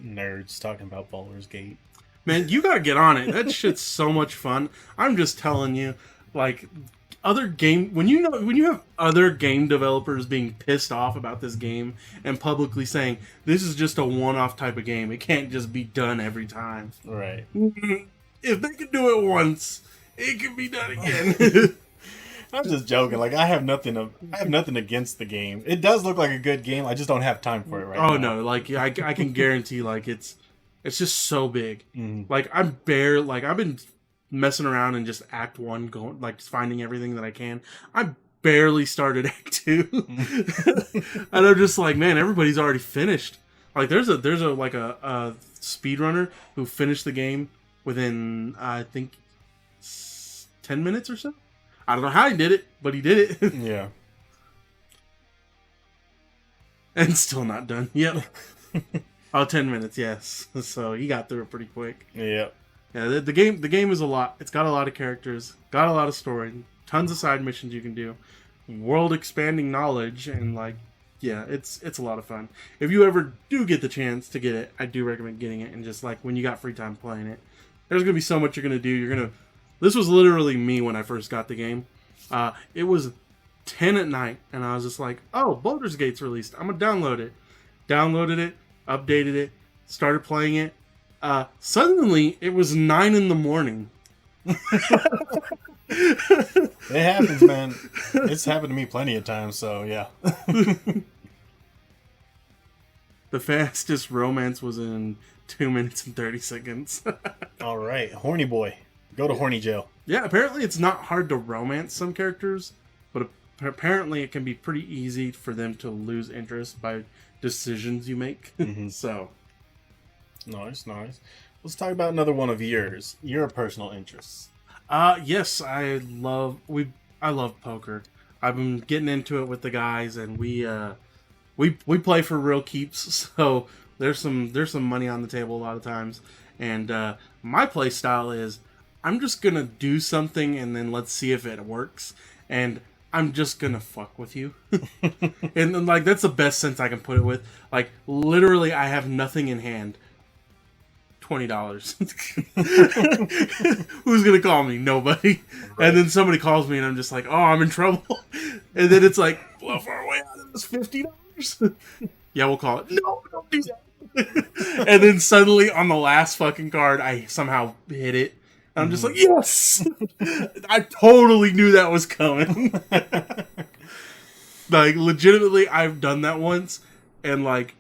Nerds talking about Baldur's Gate. Man, you gotta get on it. That shit's so much fun. I'm just telling you, like, when you have other game developers being pissed off about this game and publicly saying this is just a one-off type of game, it can't just be done every time. Right. If they can do it once, it can be done again. I'm just joking. Like I have nothing against the game. It does look like a good game. I just don't have time for it right now. Oh no, like I can guarantee, like it's just so big. Mm-hmm. Like I've been messing around and just Act 1, going like just finding everything that I can. I barely started Act 2, and I'm just like, man, everybody's already finished. Like there's a speedrunner who finished the game within I think 10 minutes or so. I don't know how he did it, but he did it. Yeah. And still not done. Yep. 10 minutes, yes. So he got through it pretty quick. Yep. Yeah, the game is a lot. It's got a lot of characters, got a lot of story, tons of side missions you can do, world expanding knowledge, and like, yeah, it's a lot of fun. If you ever do get the chance to get it, I do recommend getting it, and just like when you got free time playing it. There's gonna be so much you're gonna do. This was literally me when I first got the game. It was 10 at night, and I was just like, oh, Baldur's Gate's released. I'm going to download it. Downloaded it, updated it, started playing it. Suddenly, it was 9 in the morning. It happens, man. It's happened to me plenty of times, so yeah. The fastest romance was in 2 minutes and 30 seconds. All right, horny boy. Go to horny jail. Yeah, apparently it's not hard to romance some characters, but apparently it can be pretty easy for them to lose interest by decisions you make. Mm-hmm. So, nice. Let's talk about another one of yours. Your personal interests. Yes, I love poker. I've been getting into it with the guys, and we play for real keeps. So there's some money on the table a lot of times, and my play style is, I'm just gonna do something and then let's see if it works. And I'm just gonna fuck with you. And then, like, that's the best sense I can put it with. Like, literally, I have nothing in hand. $20. Who's gonna call me? Nobody. Right. And then somebody calls me and I'm just like, oh, I'm in trouble. And then it's like, well, far away out of this $50. Yeah, we'll call it. No, don't do that. And then suddenly on the last fucking card, I somehow hit it. I'm just like, yes! I totally knew that was coming. Like, legitimately, I've done that once, and like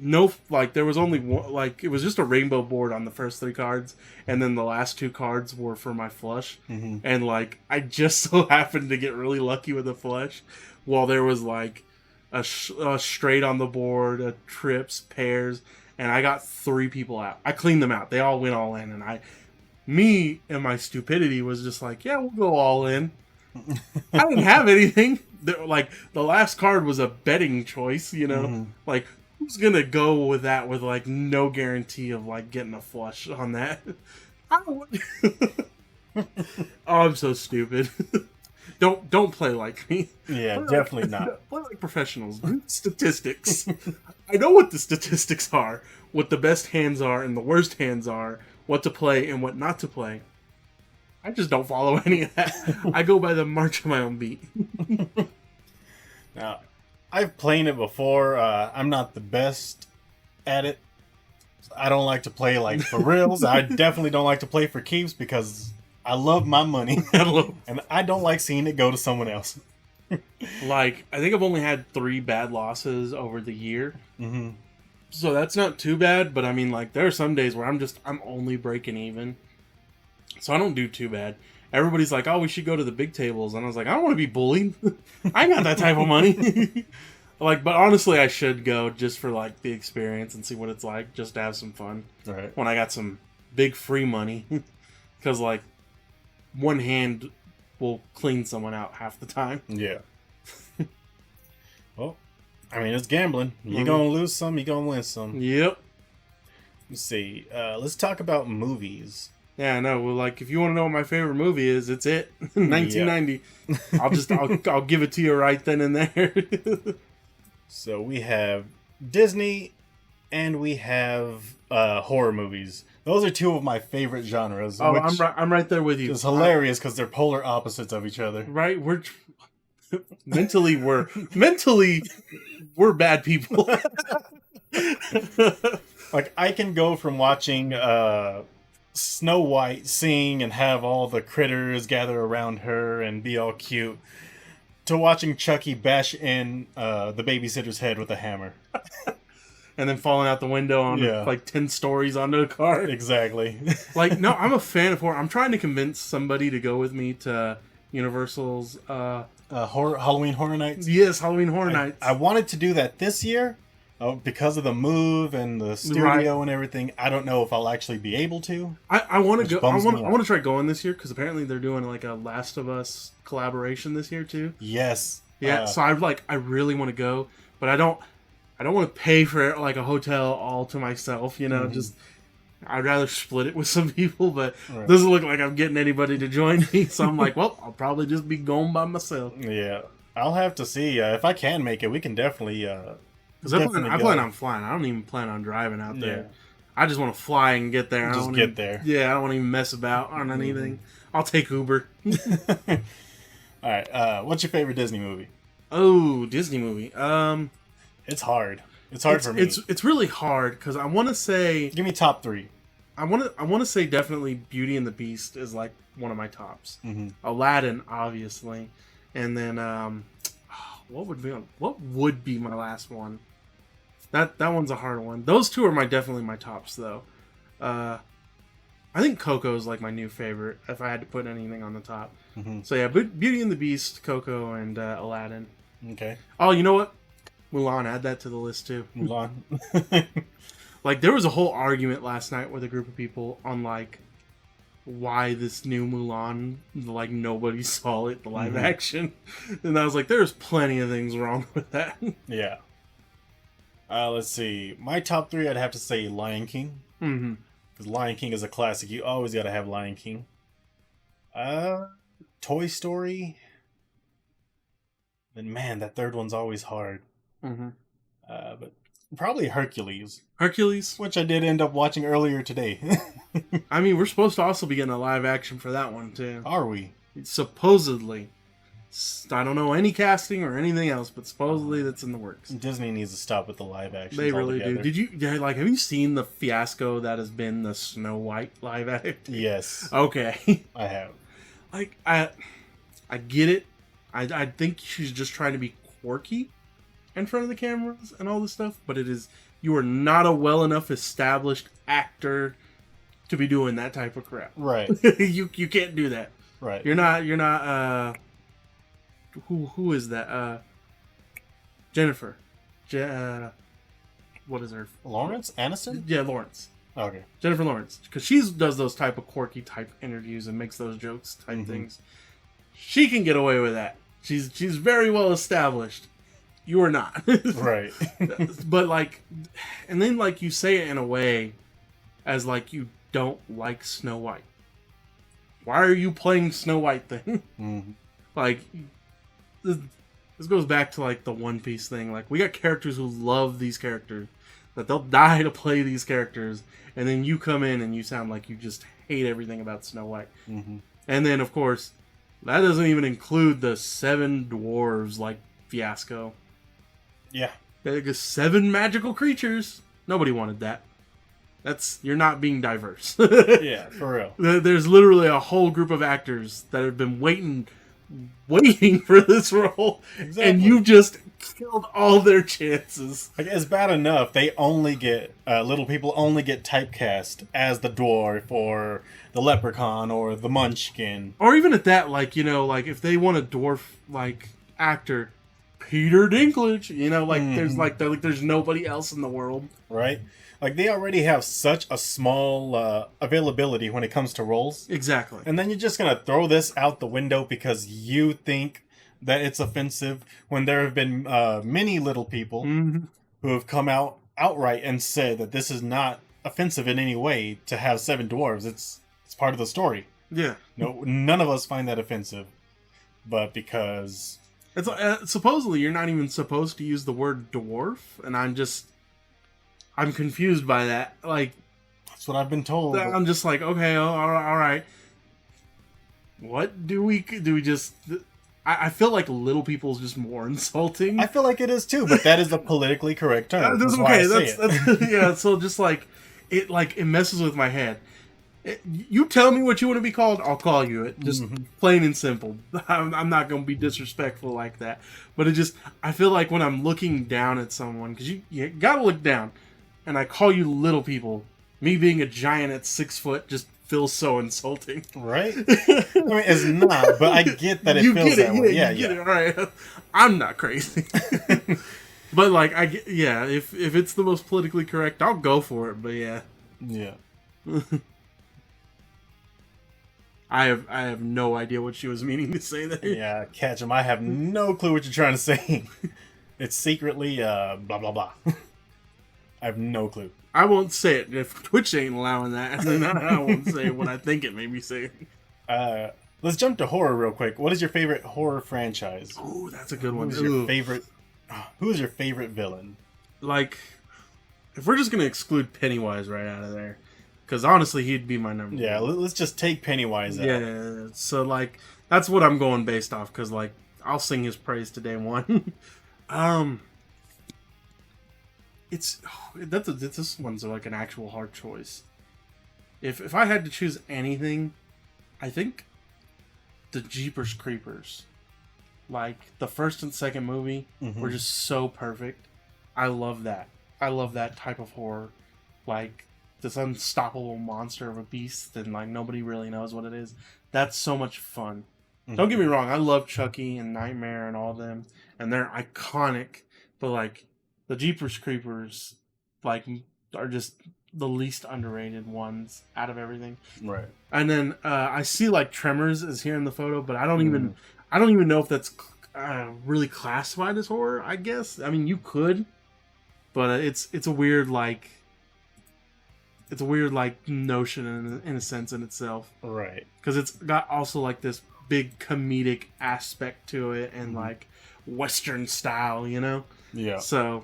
no, like there was only one, like it was just a rainbow board on the first 3 cards, and then the last 2 cards were for my flush, and like I just so happened to get really lucky with the flush, while there was like a straight on the board, a trips, pairs, and I got 3 people out. I cleaned them out. They all went all in, and me and my stupidity was just like, yeah, we'll go all in. I didn't have anything. Like the last card was a betting choice, you know, like. Who's gonna go with that with like no guarantee of like getting a flush on that? Oh, I'm so stupid. Don't play like me. Yeah, Play definitely like, not. Play like professionals. Statistics. I know what the statistics are, what the best hands are and the worst hands are, what to play and what not to play. I just don't follow any of that. I go by the march of my own beat. Now, I've played it before. I'm not the best at it. I don't like to play like for reals. I definitely don't like to play for keeps because I love my money. And I don't like seeing it go to someone else. Like, I think I've only had 3 bad losses over the year. So that's not too bad, but I mean, like, there are some days where I'm only breaking even. So I don't do too bad. Everybody's like, oh, we should go to the big tables. And I was like, I don't want to be bullied. I ain't got that type of money. Like, but honestly, I should go just for, like, the experience and see what it's like, just to have some fun. Right. When I got some big free money. Because, like, one hand will clean someone out half the time. Yeah. Well, I mean, it's gambling. You're going to lose some, you're going to win some. Yep. Let's see. Let's talk about movies. Yeah, no. Well, like, if you want to know what my favorite movie is, it's it. 1990. Yeah. I'll give it to you right then and there. So we have Disney, and we have horror movies. Those are 2 of my favorite genres. Oh, I'm right there with you. It's hilarious because they're polar opposites of each other. Right? Mentally we're bad people. Like, I can go from watching Snow White sing and have all the critters gather around her and be all cute, to watching Chucky bash in the babysitter's head with a hammer. And then falling out the window on like 10 stories onto a car. Exactly. Like, no, I'm a fan of horror. I'm trying to convince somebody to go with me to Universal's Halloween Horror Nights? Yes, Halloween Horror Nights. I wanted to do that this year. Because of the move and the studio and everything, I don't know if I'll actually be able to. I want to go. I want to try going this year because apparently they're doing like a Last of Us collaboration this year too. Yes. Yeah. So I really want to go, but I don't want to pay for like a hotel all to myself. You know, just I'd rather split it with some people. But it doesn't look like I'm getting anybody to join me. So I'm like, well, I'll probably just be going by myself. Yeah, I'll have to see if I can make it. We can definitely. Because I plan on flying. I don't even plan on driving out there. Yeah. I just want to fly and get there. Just get there. Yeah, I don't want to even mess about on anything. I'll take Uber. All right. What's your favorite Disney movie? Oh, Disney movie. It's hard. It's hard for me. It's really hard because I want to say. Give me top 3. I want to say definitely Beauty and the Beast is like one of my tops. Aladdin, obviously, and then what would be my last one? That one's a hard one. Those 2 are definitely my tops, though. I think Coco is like my new favorite if I had to put anything on the top. So yeah, Beauty and the Beast, Coco, and Aladdin. Okay. Oh, you know what? Mulan. Add that to the list too. Mulan. Like there was a whole argument last night with a group of people on like why this new Mulan, like nobody saw it, the live action, and I was like, there's plenty of things wrong with that. Yeah. Let's see. My top 3, I'd have to say Lion King. Because Lion King is a classic. You always got to have Lion King. Toy Story. And man, that third one's always hard. But probably Hercules. Hercules? Which I did end up watching earlier today. I mean, we're supposed to also be getting a live action for that one, too. Are we? Supposedly. I don't know any casting or anything else, but supposedly that's in the works. Disney needs to stop with the live action. They really do. Did you have you seen the fiasco that has been the Snow White live action? Yes. Okay. I have. Like I get it. I think she's just trying to be quirky, in front of the cameras and all this stuff, but you are not a well enough established actor to be doing that type of crap. Right. you can't do that. Right. You're not who is that? Jennifer. What is her? Lawrence Aniston? Yeah, Lawrence. Okay. Jennifer Lawrence, because she does those type of quirky type interviews and makes those jokes type things. She can get away with that. She's very well established. You are not. Right. But like, and then like you say it in a way as like you don't like Snow White. Why are you playing Snow White then? Mm-hmm. Like, this goes back to like the One Piece thing. Like, we got characters who love these characters, that they'll die to play these characters, and then you come in and you sound like you just hate everything about Snow White. Mm-hmm. And then, of course, that doesn't even include the 7 dwarves like fiasco. Yeah. There's 7 magical creatures. Nobody wanted that. You're not being diverse. Yeah, for real. There's literally a whole group of actors that have been waiting for this role, Exactly. and you just killed all their chances. Like, it's bad enough they only get little people only get typecast as the dwarf or the leprechaun or the munchkin. Or even at that, like, you know, like if they want a dwarf like actor, Peter Dinklage, you know, like there's nobody else in the world, Right? Like, they already have such a small availability when it comes to roles. exactly. And then you're just going to throw this out the window because you think that it's offensive, when there have been many little people Mhm. who have come out outright and said that this is not offensive in any way to have 7 dwarves. It's part of the story. Yeah, No, none of us find that offensive. But because... it's supposedly you're not even supposed to use the word dwarf, and I'm confused by that. Like, that's what I've been told. I'm just like, okay, all right. What do we just? I feel like little people's just more insulting. I feel like it is too, but that is the politically correct term. That's That's why I okay. say it. That's yeah. So just like it messes with my head. You tell me what you want to be called, I'll call you it. Just plain and simple. I'm not going to be disrespectful like that. But I feel like when I'm looking down at someone, because you got to look down, and I call you little people, me being a giant at 6 foot just feels so insulting. Right? I mean, it's not, but I get that it You feels get it, that way. yeah, you get it. All right, I'm not crazy. But like, if it's the most politically correct, I'll go for it. But yeah. Yeah. I have no idea what she was meaning to say there. Yeah, catch him. I have no clue what you're trying to say. It's secretly blah blah blah. I have no clue. I won't say it if Twitch ain't allowing that. Then I won't say what I think it made me say. Let's jump to horror real quick. What is your favorite horror franchise? Oh, that's a good one. Who's your favorite? Who is your favorite villain? Like, if we're just gonna exclude Pennywise right out of there, because honestly, he'd be my number. Yeah, let's just take Pennywise out. Yeah. So like, that's what I'm going based off. Because like, I'll sing his praise to day one. This one's like an actual hard choice. If I had to choose anything, I think the Jeepers Creepers, like the first and second movie, were just so perfect. I love that. I love that type of horror, like this unstoppable monster of a beast, and like nobody really knows what it is. That's so much fun. Don't get me wrong, I love Chucky and Nightmare and all of them, and they're iconic. But like the Jeepers Creepers, like, are just the least underrated ones out of everything. Right. And then I see like Tremors is here in the photo, but I don't even know if that's really classified as horror. I guess I mean you could, but it's a weird like notion in a sense in itself. Right. Because it's got also like this big comedic aspect to it and like Western style, you know? Yeah. So,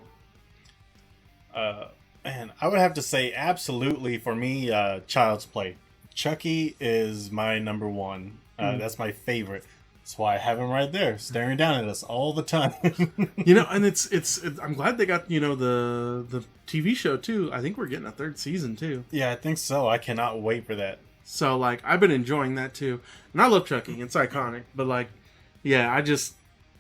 man, I would have to say absolutely for me, Child's Play. Chucky is my number one. That's my favorite. That's why I have him right there, staring down at us all the time. you know, and it's I'm glad they got, you know, the TV show too. I think we're getting a 3rd season too. Yeah, I think so. I cannot wait for that. So like I've been enjoying that too. And I love Chucky. It's iconic, but like yeah,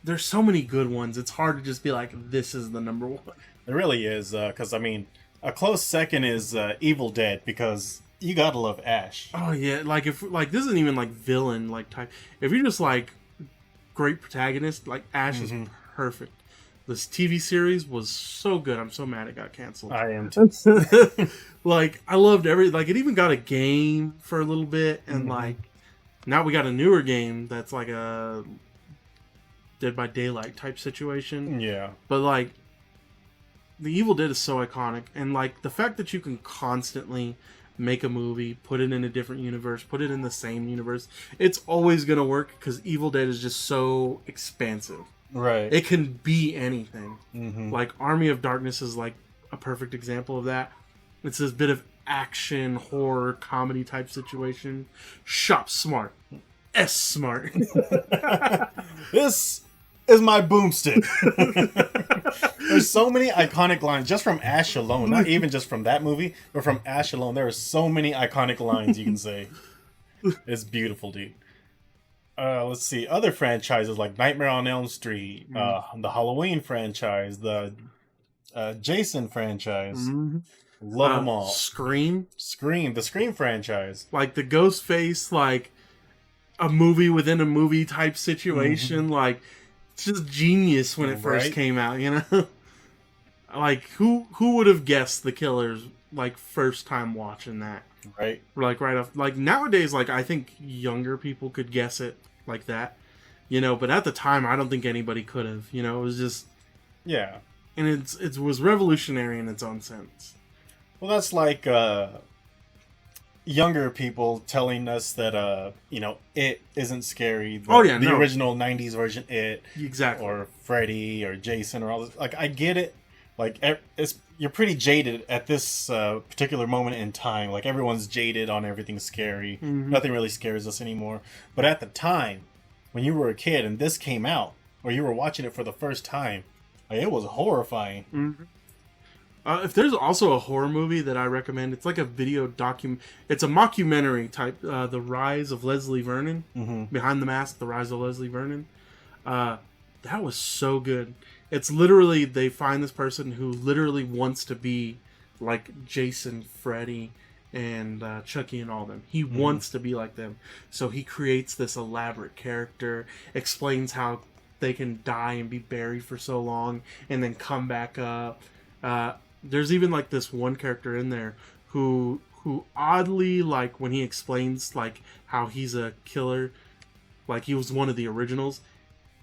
there's so many good ones. It's hard to just be like, this is the number one. It really is, because I mean, a close second is Evil Dead, because you gotta love Ash. Oh yeah, like if like this isn't even like villain like type. If you're just like great protagonist, like Ash is perfect. This TV series was so good. I'm so mad it got canceled. I am too. Like I loved like it even got a game for a little bit, and like now we got a newer game that's like a Dead by Daylight type situation. Yeah. But like the Evil Dead is so iconic, and like the fact that you can constantly make a movie, put it in a different universe, put it in the same universe, it's always gonna work because Evil Dead is just so expansive. Right. It can be anything. Like Army of Darkness is like a perfect example of that. It's this bit of action, horror, comedy type situation. Shop smart. S smart. This is my boomstick. There's so many iconic lines just from Ash alone. Not even just from that movie, but from Ash alone. There are so many iconic lines you can say. It's beautiful, dude. Let's see. Other franchises like Nightmare on Elm Street, the Halloween franchise, the Jason franchise. Love them all. Scream. The Scream franchise. Like the Ghostface, like a movie within a movie type situation. Like it's just genius when it first came out, you know? Like who would have guessed the Killers like first time watching that? Right. Like right off, like nowadays, like I think younger people could guess it like that, you know. But at the time, I don't think anybody could have. You know, it was just and it was revolutionary in its own sense. Well, that's like younger people telling us that you know, It isn't scary. The original '90s version, It exactly, or Freddy or Jason or all this. Like I get it. Like you're pretty jaded at this particular moment in time. Like everyone's jaded on everything scary. Nothing really scares us anymore. But at the time, when you were a kid and this came out, or you were watching it for the first time, like, it was horrifying. If there's also a horror movie that I recommend, it's like a video it's a mockumentary type. The Rise of Leslie Vernon, Behind the Mask, The Rise of Leslie Vernon. That was so good. It's literally, they find this person who literally wants to be like Jason, Freddy, and Chucky and all them. He wants to be like them. So he creates this elaborate character, explains how they can die and be buried for so long and then come back up. There's even like this one character in there who oddly, like when he explains like how he's a killer, like he was one of the originals,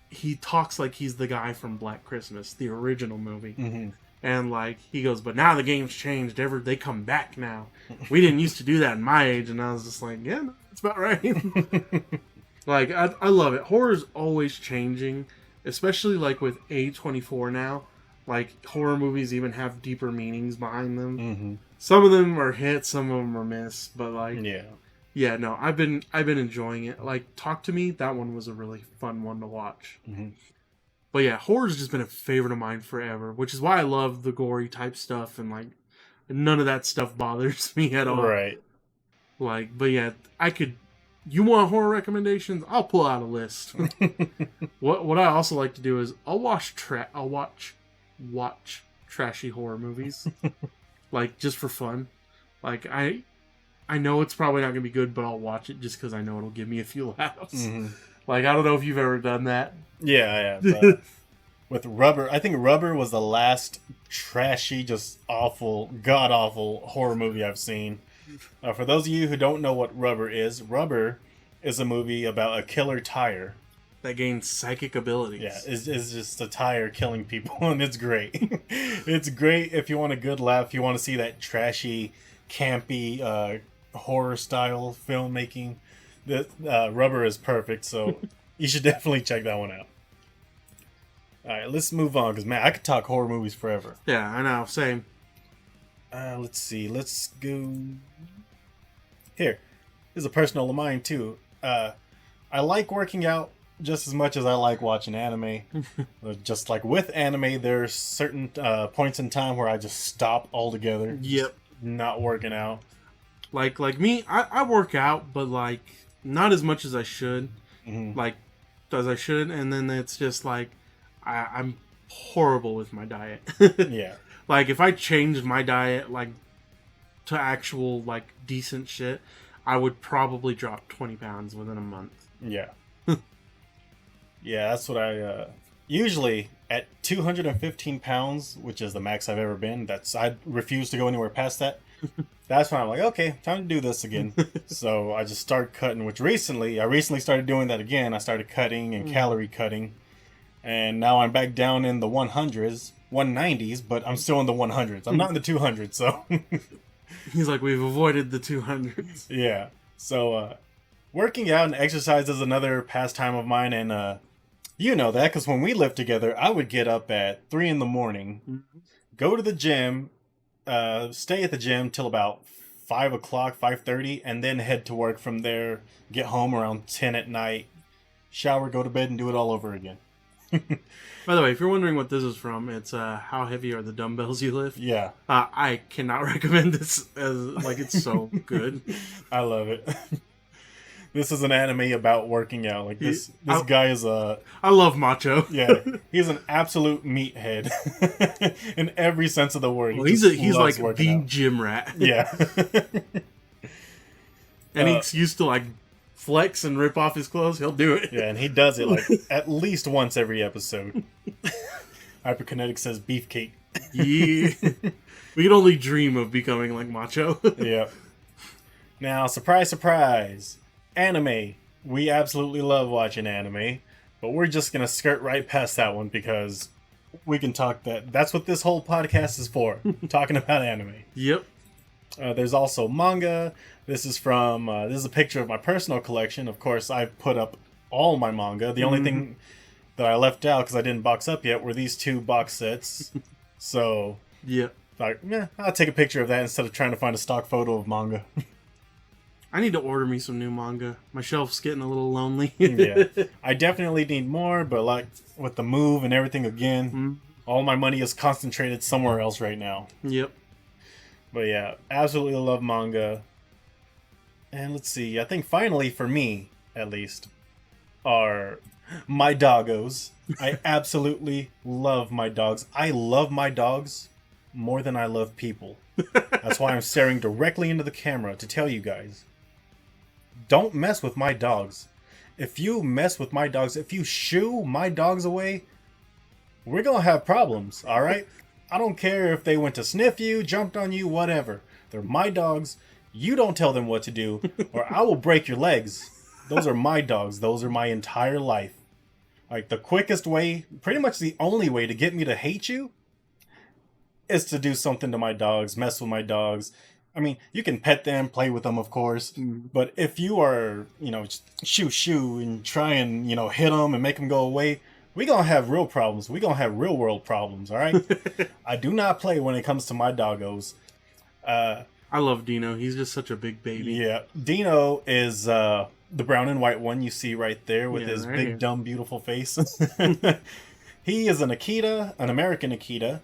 he talks like he's the guy from Black Christmas, the original movie. And like he goes, but now the game's changed. They come back now. We didn't used to do that in my age. And I was just like, yeah, no, that's about right. Like I love it. Horror's always changing, especially like with A24 now. Like horror movies even have deeper meanings behind them. Some of them are hits, some of them are miss. But like yeah, no, I've been enjoying it. Like, Talk to Me, that one was a really fun one to watch. But yeah, horror's just been a favorite of mine forever, which is why I love the gory type stuff, and like none of that stuff bothers me at all. Right. Like, but yeah, you want horror recommendations? I'll pull out a list. What I also like to do is I'll watch trashy horror movies, like just for fun. Like I know it's probably not going to be good, but I'll watch it just because I know it'll give me a few laughs. Like, I don't know if you've ever done that. Yeah. With Rubber, I think Rubber was the last trashy, just awful, god-awful horror movie I've seen. For those of you who don't know what Rubber is a movie about a killer tire. That gains psychic abilities. Yeah, it's just a tire killing people, and it's great. It's great if you want a good laugh, if you want to see that trashy, campy, horror-style filmmaking. Rubber is perfect, so you should definitely check that one out. Alright, let's move on, because, man, I could talk horror movies forever. Yeah, I know, same. Let's see, let's go... Here, this is a personal of mine, too. I like working out just as much as I like watching anime. Just like with anime, there's certain points in time where I just stop altogether. Yep. Not working out. Like me, I work out, but like not as much as I should. Like as I should, and then it's just like I'm horrible with my diet. Yeah. Like if I changed my diet like to actual like decent shit, I would probably drop 20 pounds within a month. Yeah. Yeah, that's what I usually at 215 pounds, which is the max I've ever been. I refuse to go anywhere past that. That's when I'm like, okay, time to do this again. So I just started cutting, which I recently started doing that again. I started cutting and calorie cutting, and now I'm back down in the 190s, but I'm still in the 100s. I'm not in the 200s, so He's like, we've avoided the 200s. yeah. So working out and exercise is another pastime of mine, and you know that because when we lived together, I would get up at 3 in the morning, go to the gym, stay at the gym till about 5 o'clock, 5:30, and then head to work from there. Get home around 10 at night, shower, go to bed, and do it all over again. By the way, if you're wondering what this is from, it's how heavy are the dumbbells you lift? Yeah, I cannot recommend this as like it's so good. I love it. This is an anime about working out. Like this guy is a I love Macho. yeah, he's an absolute meathead in every sense of the word. Well, He he's just like loves the working out. gym rat. Yeah. And he's used to like flex and rip off his clothes. He'll do it. Yeah, and he does it like at least once every episode. Hyperkinetic says beefcake. Yeah. We can only dream of becoming like Macho. Yep. Now, surprise, surprise. Anime. We absolutely love watching anime, but we're just going to skirt right past that one because we can talk that's what this whole podcast is for, talking about anime. Yep. There's also manga. This is a picture of my personal collection. Of course, I've put up all my manga. The only thing that I left out because I didn't box up yet were these 2 box sets. So, Yep. like, I'll take a picture of that instead of trying to find a stock photo of manga. I need to order me some new manga. My shelf's getting a little lonely. Yeah, I definitely need more, but like with the move and everything again, all my money is concentrated somewhere else right now. Yep. But yeah, absolutely love manga. And let's see, I think finally for me, at least, are my doggos. I absolutely love my dogs. I love my dogs more than I love people. That's why I'm staring directly into the camera to tell you guys. Don't mess with my dogs. If you mess with my dogs, if you shoo my dogs away, we're gonna have problems, alright? I don't care if they went to sniff you, jumped on you, whatever. They're my dogs. You don't tell them what to do, or I will break your legs. Those are my dogs. Those are my entire life. Like, the quickest way, pretty much the only way to get me to hate you is to do something to my dogs, mess with my dogs. I mean, you can pet them, play with them, of course. But if you are, just shoo and try and, hit them and make them go away, we're going to have real problems. We're going to have real world problems, all right? I do not play when it comes to my doggos. I love Dino. He's just such a big baby. Yeah. Dino is the brown and white one you see right there with his big, here. dumb, beautiful face. He is an Akita, an American Akita.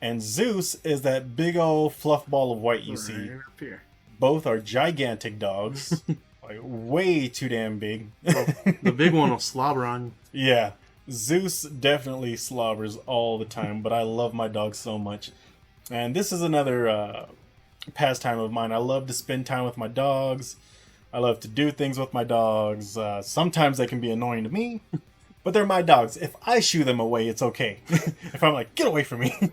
And Zeus is that big old fluff ball of white you see. Right up here. Both are gigantic dogs. Like, way too damn big. Well, the big one will slobber on you. Yeah. Zeus definitely slobbers all the time, but I love my dog so much. And this is another pastime of mine. I love to spend time with my dogs. I love to do things with my dogs. Sometimes they can be annoying to me, but they're my dogs. If I shoo them away, it's okay. If I'm like, get away from me.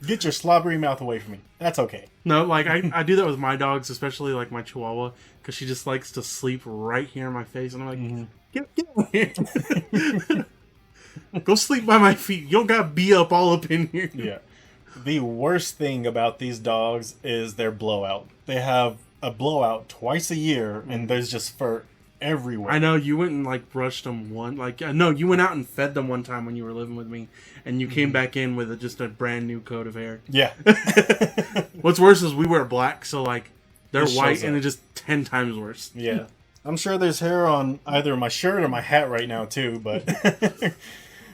Get your slobbery mouth away from me. That's okay. No, like I do that with my dogs, especially like my Chihuahua, because she just likes to sleep right here in my face, and I'm like, get away. Go sleep by my feet. You don't gotta be up all up in here. Yeah. The worst thing about these dogs is their blowout. They have a blowout twice a year, and there's just fur everywhere. I know you went and like brushed them no, you went out and fed them one time when you were living with me, and you came back in with just a brand new coat of hair. Yeah. What's worse is we wear black, so like they're It white shows and up. it's just 10 times worse. Yeah. I'm sure there's hair on either my shirt or my hat right now, too, but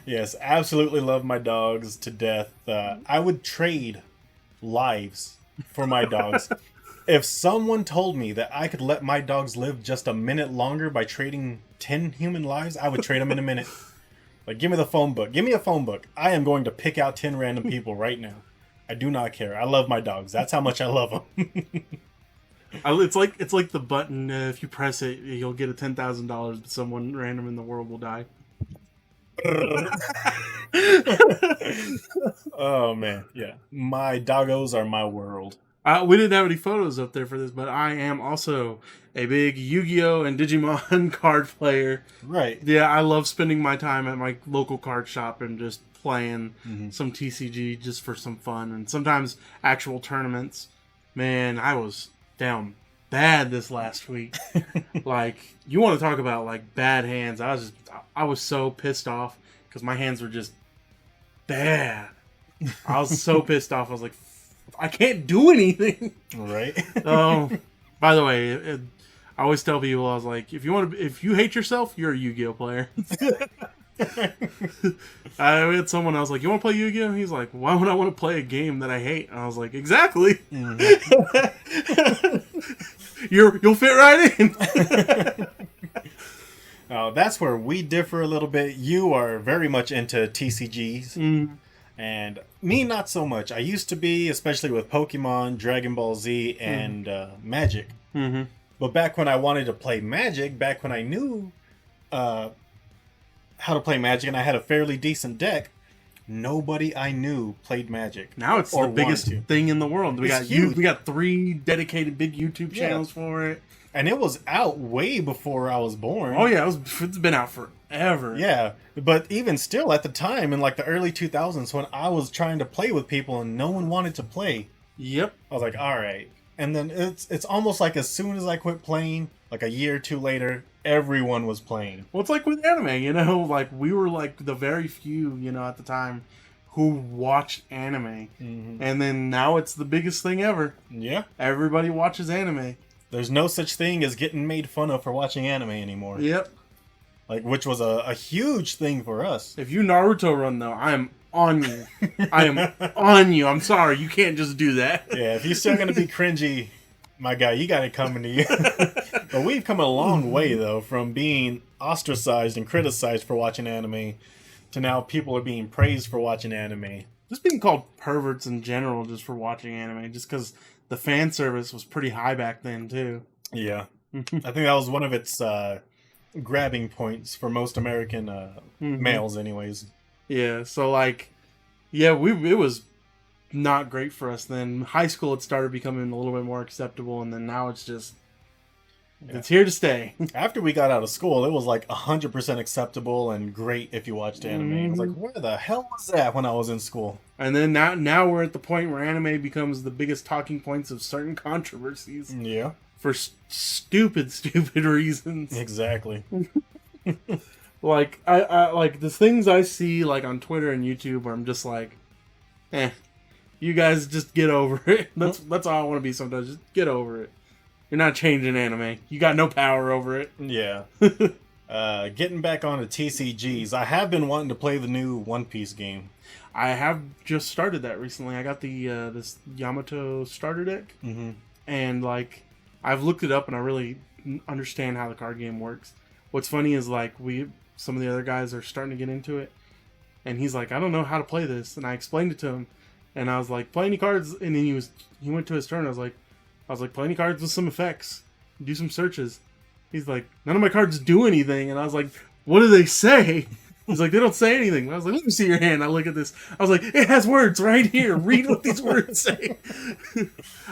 yes, absolutely love my dogs to death. I would trade lives for my dogs. If someone told me that I could let my dogs live just a minute longer by trading 10 human lives, I would trade them in a minute. Like, give me the phone book. Give me a phone book. I am going to pick out 10 random people right now. I do not care. I love my dogs. That's how much I love them. It's like the button. If you press it, you'll get a $10,000, but someone random in the world will die. Oh man, yeah. My doggos are my world. We didn't have any photos up there for this, but I am also a big Yu-Gi-Oh! And Digimon card player. Right. Yeah, I love spending my time at my local card shop and just playing some TCG just for some fun, and sometimes actual tournaments. Man, I was down bad this last week. Like, you want to talk about like bad hands? I was so pissed off because my hands were just bad. I was so pissed off. I was like, I can't do anything. Right. Oh, by the way, I always tell people, I was like, if you hate yourself, you're a Yu-Gi-Oh player. I had someone, I was like, you want to play Yu-Gi-Oh? He's like, why would I want to play a game that I hate? And I was like, exactly. You'll fit right in. That's where we differ a little bit. You are very much into TCGs. And me, not so much. I used to be, especially with Pokemon, Dragon Ball Z, and Magic. But back when I wanted to play Magic, back when I knew how to play Magic and I had a fairly decent deck, nobody I knew played Magic. Now it's the biggest thing in the world. We got 3 dedicated big YouTube channels for it. And it was out way before I was born. Oh yeah, it's been out forever. Yeah, but even still, at the time, in like the early 2000s, when I was trying to play with people and no one wanted to play, yep, I was like, all right. And then it's almost like as soon as I quit playing, like a year or two later, everyone was playing. Well, it's like with anime, you know, like we were like the very few, you know, at the time who watched anime. And then now it's the biggest thing ever. Yeah. Everybody watches anime. There's no such thing as getting made fun of for watching anime anymore. Yep. Like, which was a huge thing for us. If you Naruto run, though, I am on you. I am on you. I'm sorry. You can't just do that. Yeah, if you're still going to be cringy, my guy, you got it coming to you. But we've come a long way, though, from being ostracized and criticized for watching anime to now people are being praised for watching anime. Just being called perverts in general just for watching anime, just because the fan service was pretty high back then, too. Yeah. I think that was one of its grabbing points for most American males, anyways. Yeah, so, like, yeah, it was not great for us then. High school, it started becoming a little bit more acceptable, and then now it's just, it's here to stay. After we got out of school, it was like 100% acceptable and great if you watched anime. I was like, where the hell was that when I was in school? And then now we're at the point where anime becomes the biggest talking points of certain controversies. Yeah. For stupid reasons. Exactly. Like, I like the things I see like on Twitter and YouTube where I'm just like, you guys just get over it. That's all I want to be sometimes. Just get over it. You're not changing anime. You got no power over it. Yeah. Getting back on to TCGs, I have been wanting to play the new One Piece game. I have just started that recently. I got the this Yamato starter deck, and like I've looked it up and I really understand how the card game works. What's funny is like some of the other guys are starting to get into it, and he's like, I don't know how to play this, and I explained it to him, and I was like, play any cards, and then he went to his turn. I was like, play any cards with some effects, do some searches. He's like, none of my cards do anything, and I was like, what do they say? He's like, they don't say anything. I was like, let me see your hand. I look at this. I was like, it has words right here. Read what these words say.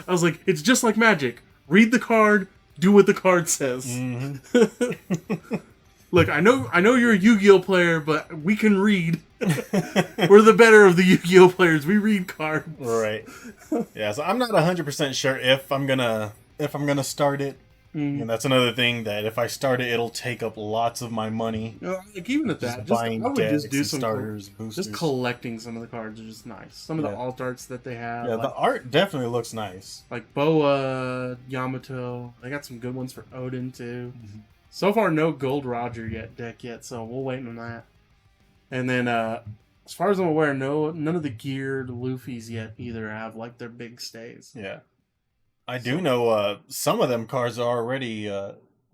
I was like, it's just like Magic. Read the card, do what the card says. Look, I know you're a Yu-Gi-Oh player, but we can read. We're the better of the Yu-Gi-Oh players. We read cards. Right. Yeah, so I'm not 100% sure if I'm gonna start it. And that's another thing, that if I start it, it'll take up lots of my money. Like even at that, buying I would decks just do and some starters, boosters. just collecting some of the cards are just nice. Some of the alt arts that they have. Yeah, like, the art definitely looks nice. Like Boa, Yamato. They got some good ones for Odin too. So far, no Gold Roger deck yet, so we'll wait on that. And then, as far as I'm aware, none of the geared Luffy's yet either have like their big stays. Yeah. I do know some of them cards are already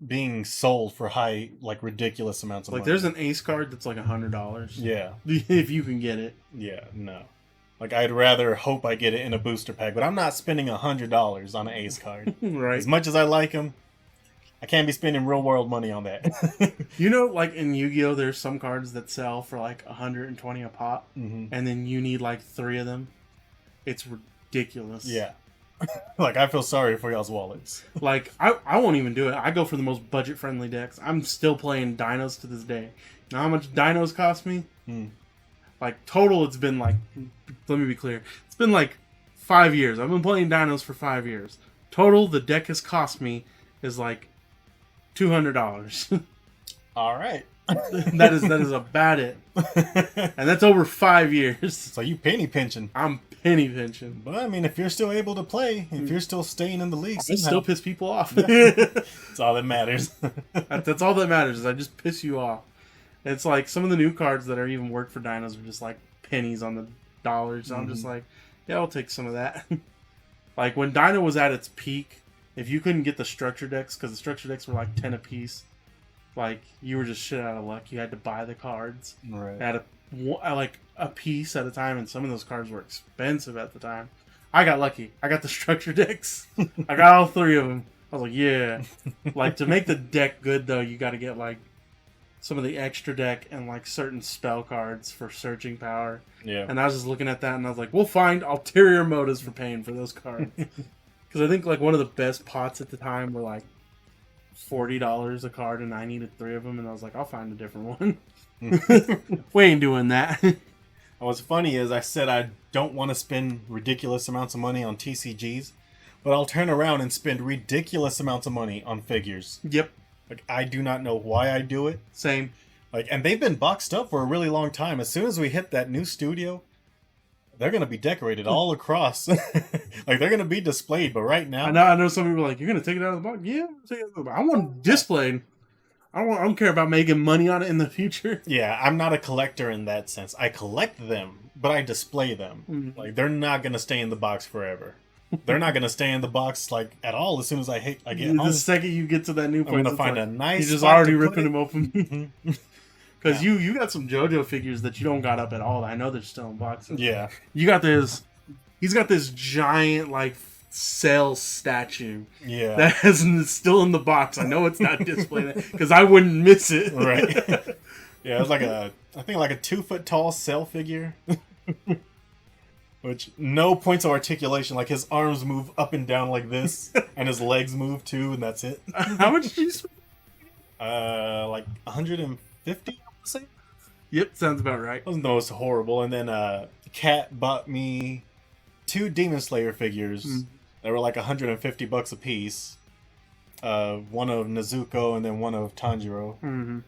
being sold for high, like ridiculous amounts of Like money. there's an Ace card that's like $100. Yeah. If you can get it. Yeah, no. Like, I'd rather hope I get it in a booster pack, but I'm not spending $100 on an Ace card. Right. As much as I like them, I can't be spending real world money on that. You know, like in Yu-Gi-Oh, there's some cards that sell for like 120 a pop, Mm-hmm. and then you need like 3 of them. It's ridiculous. Yeah. Like, I feel sorry for y'all's wallets. Like, I won't even do it. I go for the most budget-friendly decks. I'm still playing Dinos to this day. Now, how much Dinos cost me? Like, total, it's been like, let me be clear. It's been like 5 years. I've been playing Dinos for 5 years. Total, the deck has cost me is like $200. All right. that is about it. And that's over 5 years. So you penny pinching. I'm penny pinching. But I mean, if you're still able to play, if you're still staying in the league, I still piss people off. that's all that matters. That's all that matters is I just piss you off. It's like some of the new cards that are even work for Dinos are just like pennies on the dollars. So I'm just like, yeah, I'll take some of that. Like when Dino was at its peak, if you couldn't get the structure decks, because the structure decks were like 10 a piece, like you were just shit out of luck. You had to buy the cards Right. at like a piece at a time, and some of those cards were expensive at the time. I got lucky. I got the structure decks. I got all 3 of them. I was like, yeah. Like to make the deck good though, you got to get like some of the extra deck and like certain spell cards for searching power. Yeah. And I was just looking at that and I was like, we'll find ulterior motives for paying for those cards. Because I think like one of the best pots at the time were like $40 a card, and I needed 3 of them, and I was like, I'll find a different one. We ain't doing that. What's funny is I said I don't want to spend ridiculous amounts of money on TCGs, but I'll turn around and spend ridiculous amounts of money on figures. Yep. Like, I do not know why I do it. Same. Like, and they've been boxed up for a really long time. As soon as we hit that new studio, they're gonna be decorated all across. Like, they're gonna be displayed. But right now, I know some people are like, you're gonna take it out of the box. Yeah, I'm take it out of the box. I want it displayed. I don't care about making money on it in the future. yeah, I'm not a collector in that sense. I collect them, but I display them. Mhm. Like, they're not gonna stay in the box forever. They're not gonna stay in the box like at all. As soon as I get The home, second you get to that new I'm place, gonna it's find like, a nice. you're just spot already to put ripping it. them open. Because you got some JoJo figures that you don't got up at all. I know they're still in boxes. Yeah, You got this. He's got this giant like cell statue yeah, that is still in the box. I know it's not displayed because I wouldn't miss it. right. Yeah, it's like I think like a 2 foot tall cell figure. Which no points of articulation. Like his arms move up and down like this, and his legs move too, and that's it. How much did you spend? Like 150. I would say. Yep, sounds about right. Wasn't the most horrible. And then Kat bought me 2 Demon Slayer figures that were like $150 a piece. One of Nezuko and then one of Tanjiro. Mm-hmm.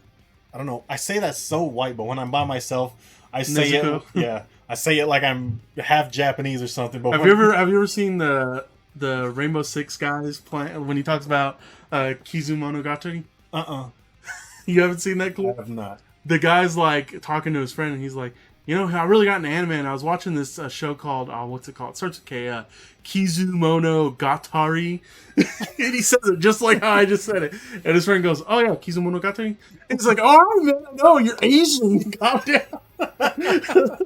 I don't know. I say that so white, but when I'm by myself, I say Nezuko. it. Yeah, I say it like I'm half Japanese or something. But Have you ever seen the Rainbow Six guys playing when he talks about Kizumonogatari? You haven't seen that I clip? have not. The guy's like talking to his friend, and he's like, you know, I really got into anime, and I was watching this show called, what's it called? It starts with K, Kizumonogatari. And he says it just like how I just said it. And his friend goes, oh yeah, Kizumonogatari. And he's like, all right, man, no, you're Asian. Calm down.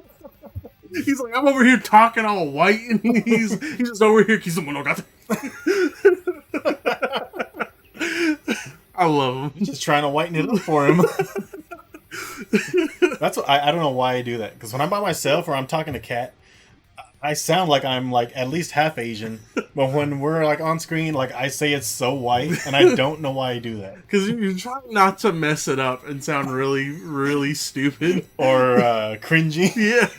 He's like, I'm over here talking all white, and he's just over here, Kizumonogatari. I love him. Just trying to whiten it up for him. That's what I don't know why I do that. Because when I'm by myself or I'm talking to Kat, I sound like I'm like at least half Asian. But when we're like on screen, like I say it's so white, and I don't know why I do that. Because you're trying not to mess it up and sound really, really stupid. Or cringy. Yeah.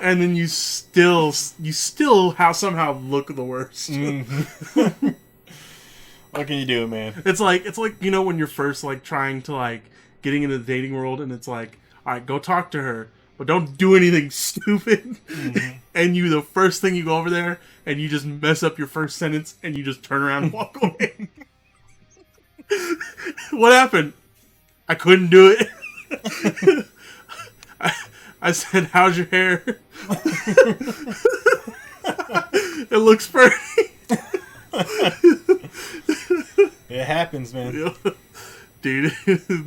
And then you still somehow look the worst. Mhm. What can you do, man? It's like you know when you're first like trying to like getting into the dating world, and it's like, all right, go talk to her, but don't do anything stupid. Mm-hmm. And the first thing you go over there and you just mess up your first sentence and you just turn around and walk away. What happened? I couldn't do it. I said, how's your hair? It looks pretty. It happens, man. Yeah. Dude,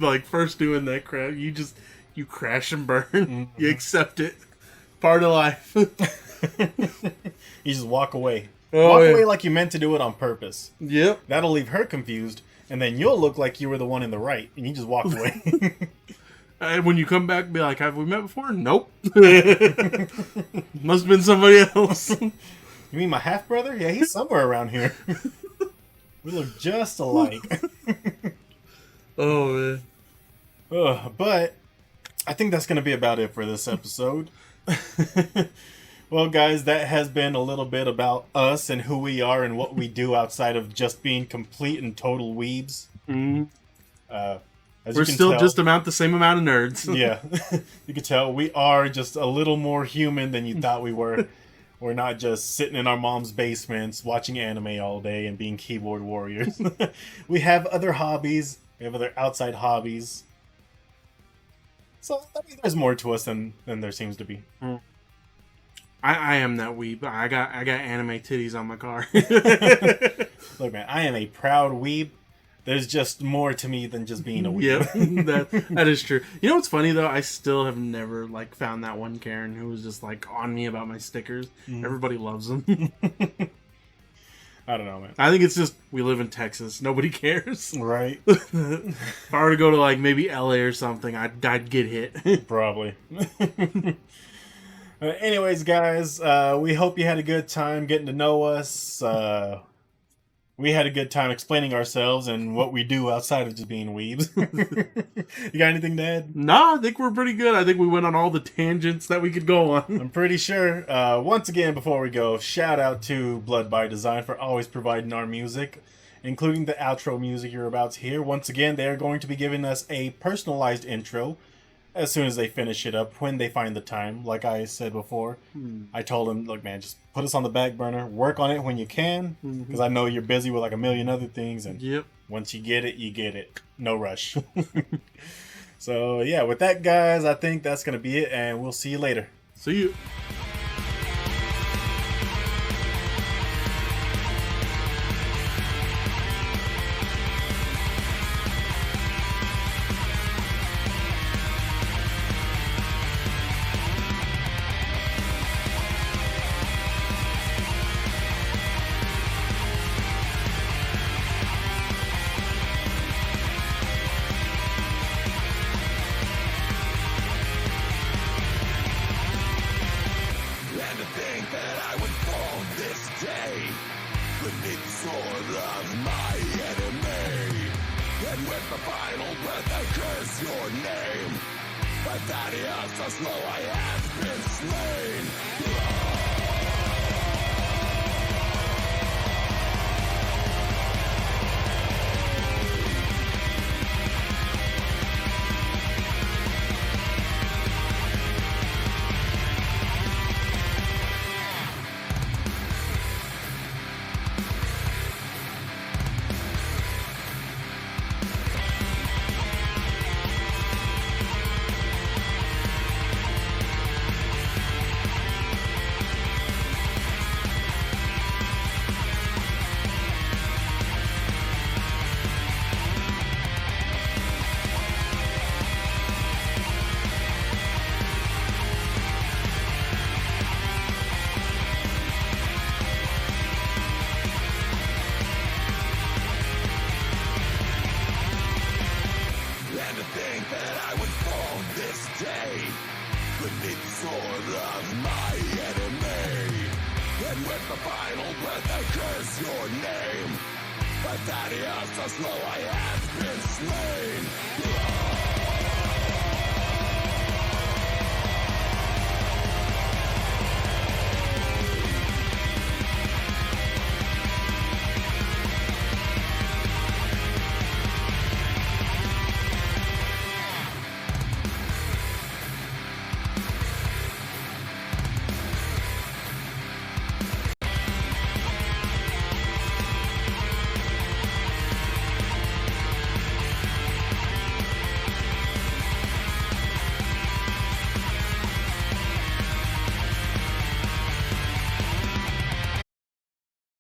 like first doing that crap, you crash and burn. Mm-hmm. You accept it. Part of life. You just walk away. Oh, walk yeah. away like you meant to do it on purpose. Yep. That'll leave her confused, and then you'll look like you were the one in the right, and you just walked away. And when you come back, be like, have we met before? Nope. Must have been somebody else. You mean my half-brother? Yeah, he's somewhere around here. We look just alike. Oh, man. But I think that's going to be about it for this episode. Well, guys, that has been a little bit about us and who we are and what we do outside of just being complete and total weebs. Mm-hmm. We're still just the same amount of nerds. Yeah. You can tell we are just a little more human than you thought we were. We're not just sitting in our mom's basements watching anime all day and being keyboard warriors. We have other hobbies. We have other outside hobbies. So, I mean, there's more to us than there seems to be. I am that weeb. I got anime titties on my car. Look, man, I am a proud weeb. There's just more to me than just being a weeb. Yep, that is true. You know what's funny though? I still have never found that one Karen who was just on me about my stickers. Everybody loves them. I don't know, man. I think it's just we live in Texas. Nobody cares. Right. If I were to go to maybe LA or something, I'd get hit. Probably. Anyways, guys, we hope you had a good time getting to know us. We had a good time explaining ourselves and what we do outside of just being weebs. You got anything to add? Nah, I think we're pretty good. I think we went on all the tangents that we could go on. I'm pretty sure. Once again, before we go, shout out to Blood by Design for always providing our music, including the outro music you're about to hear. Once again, they are going to be giving us a personalized intro as soon as they finish it up, when they find the time. Like I said before, I told them, look, man, just put us on the back burner. Work on it when you can, because I know you're busy with a million other things. And once you get it, you get it. No rush. So, yeah, with that, guys, I think that's going to be it, and we'll see you later. See you. Your name, but that is so slow I have been slain.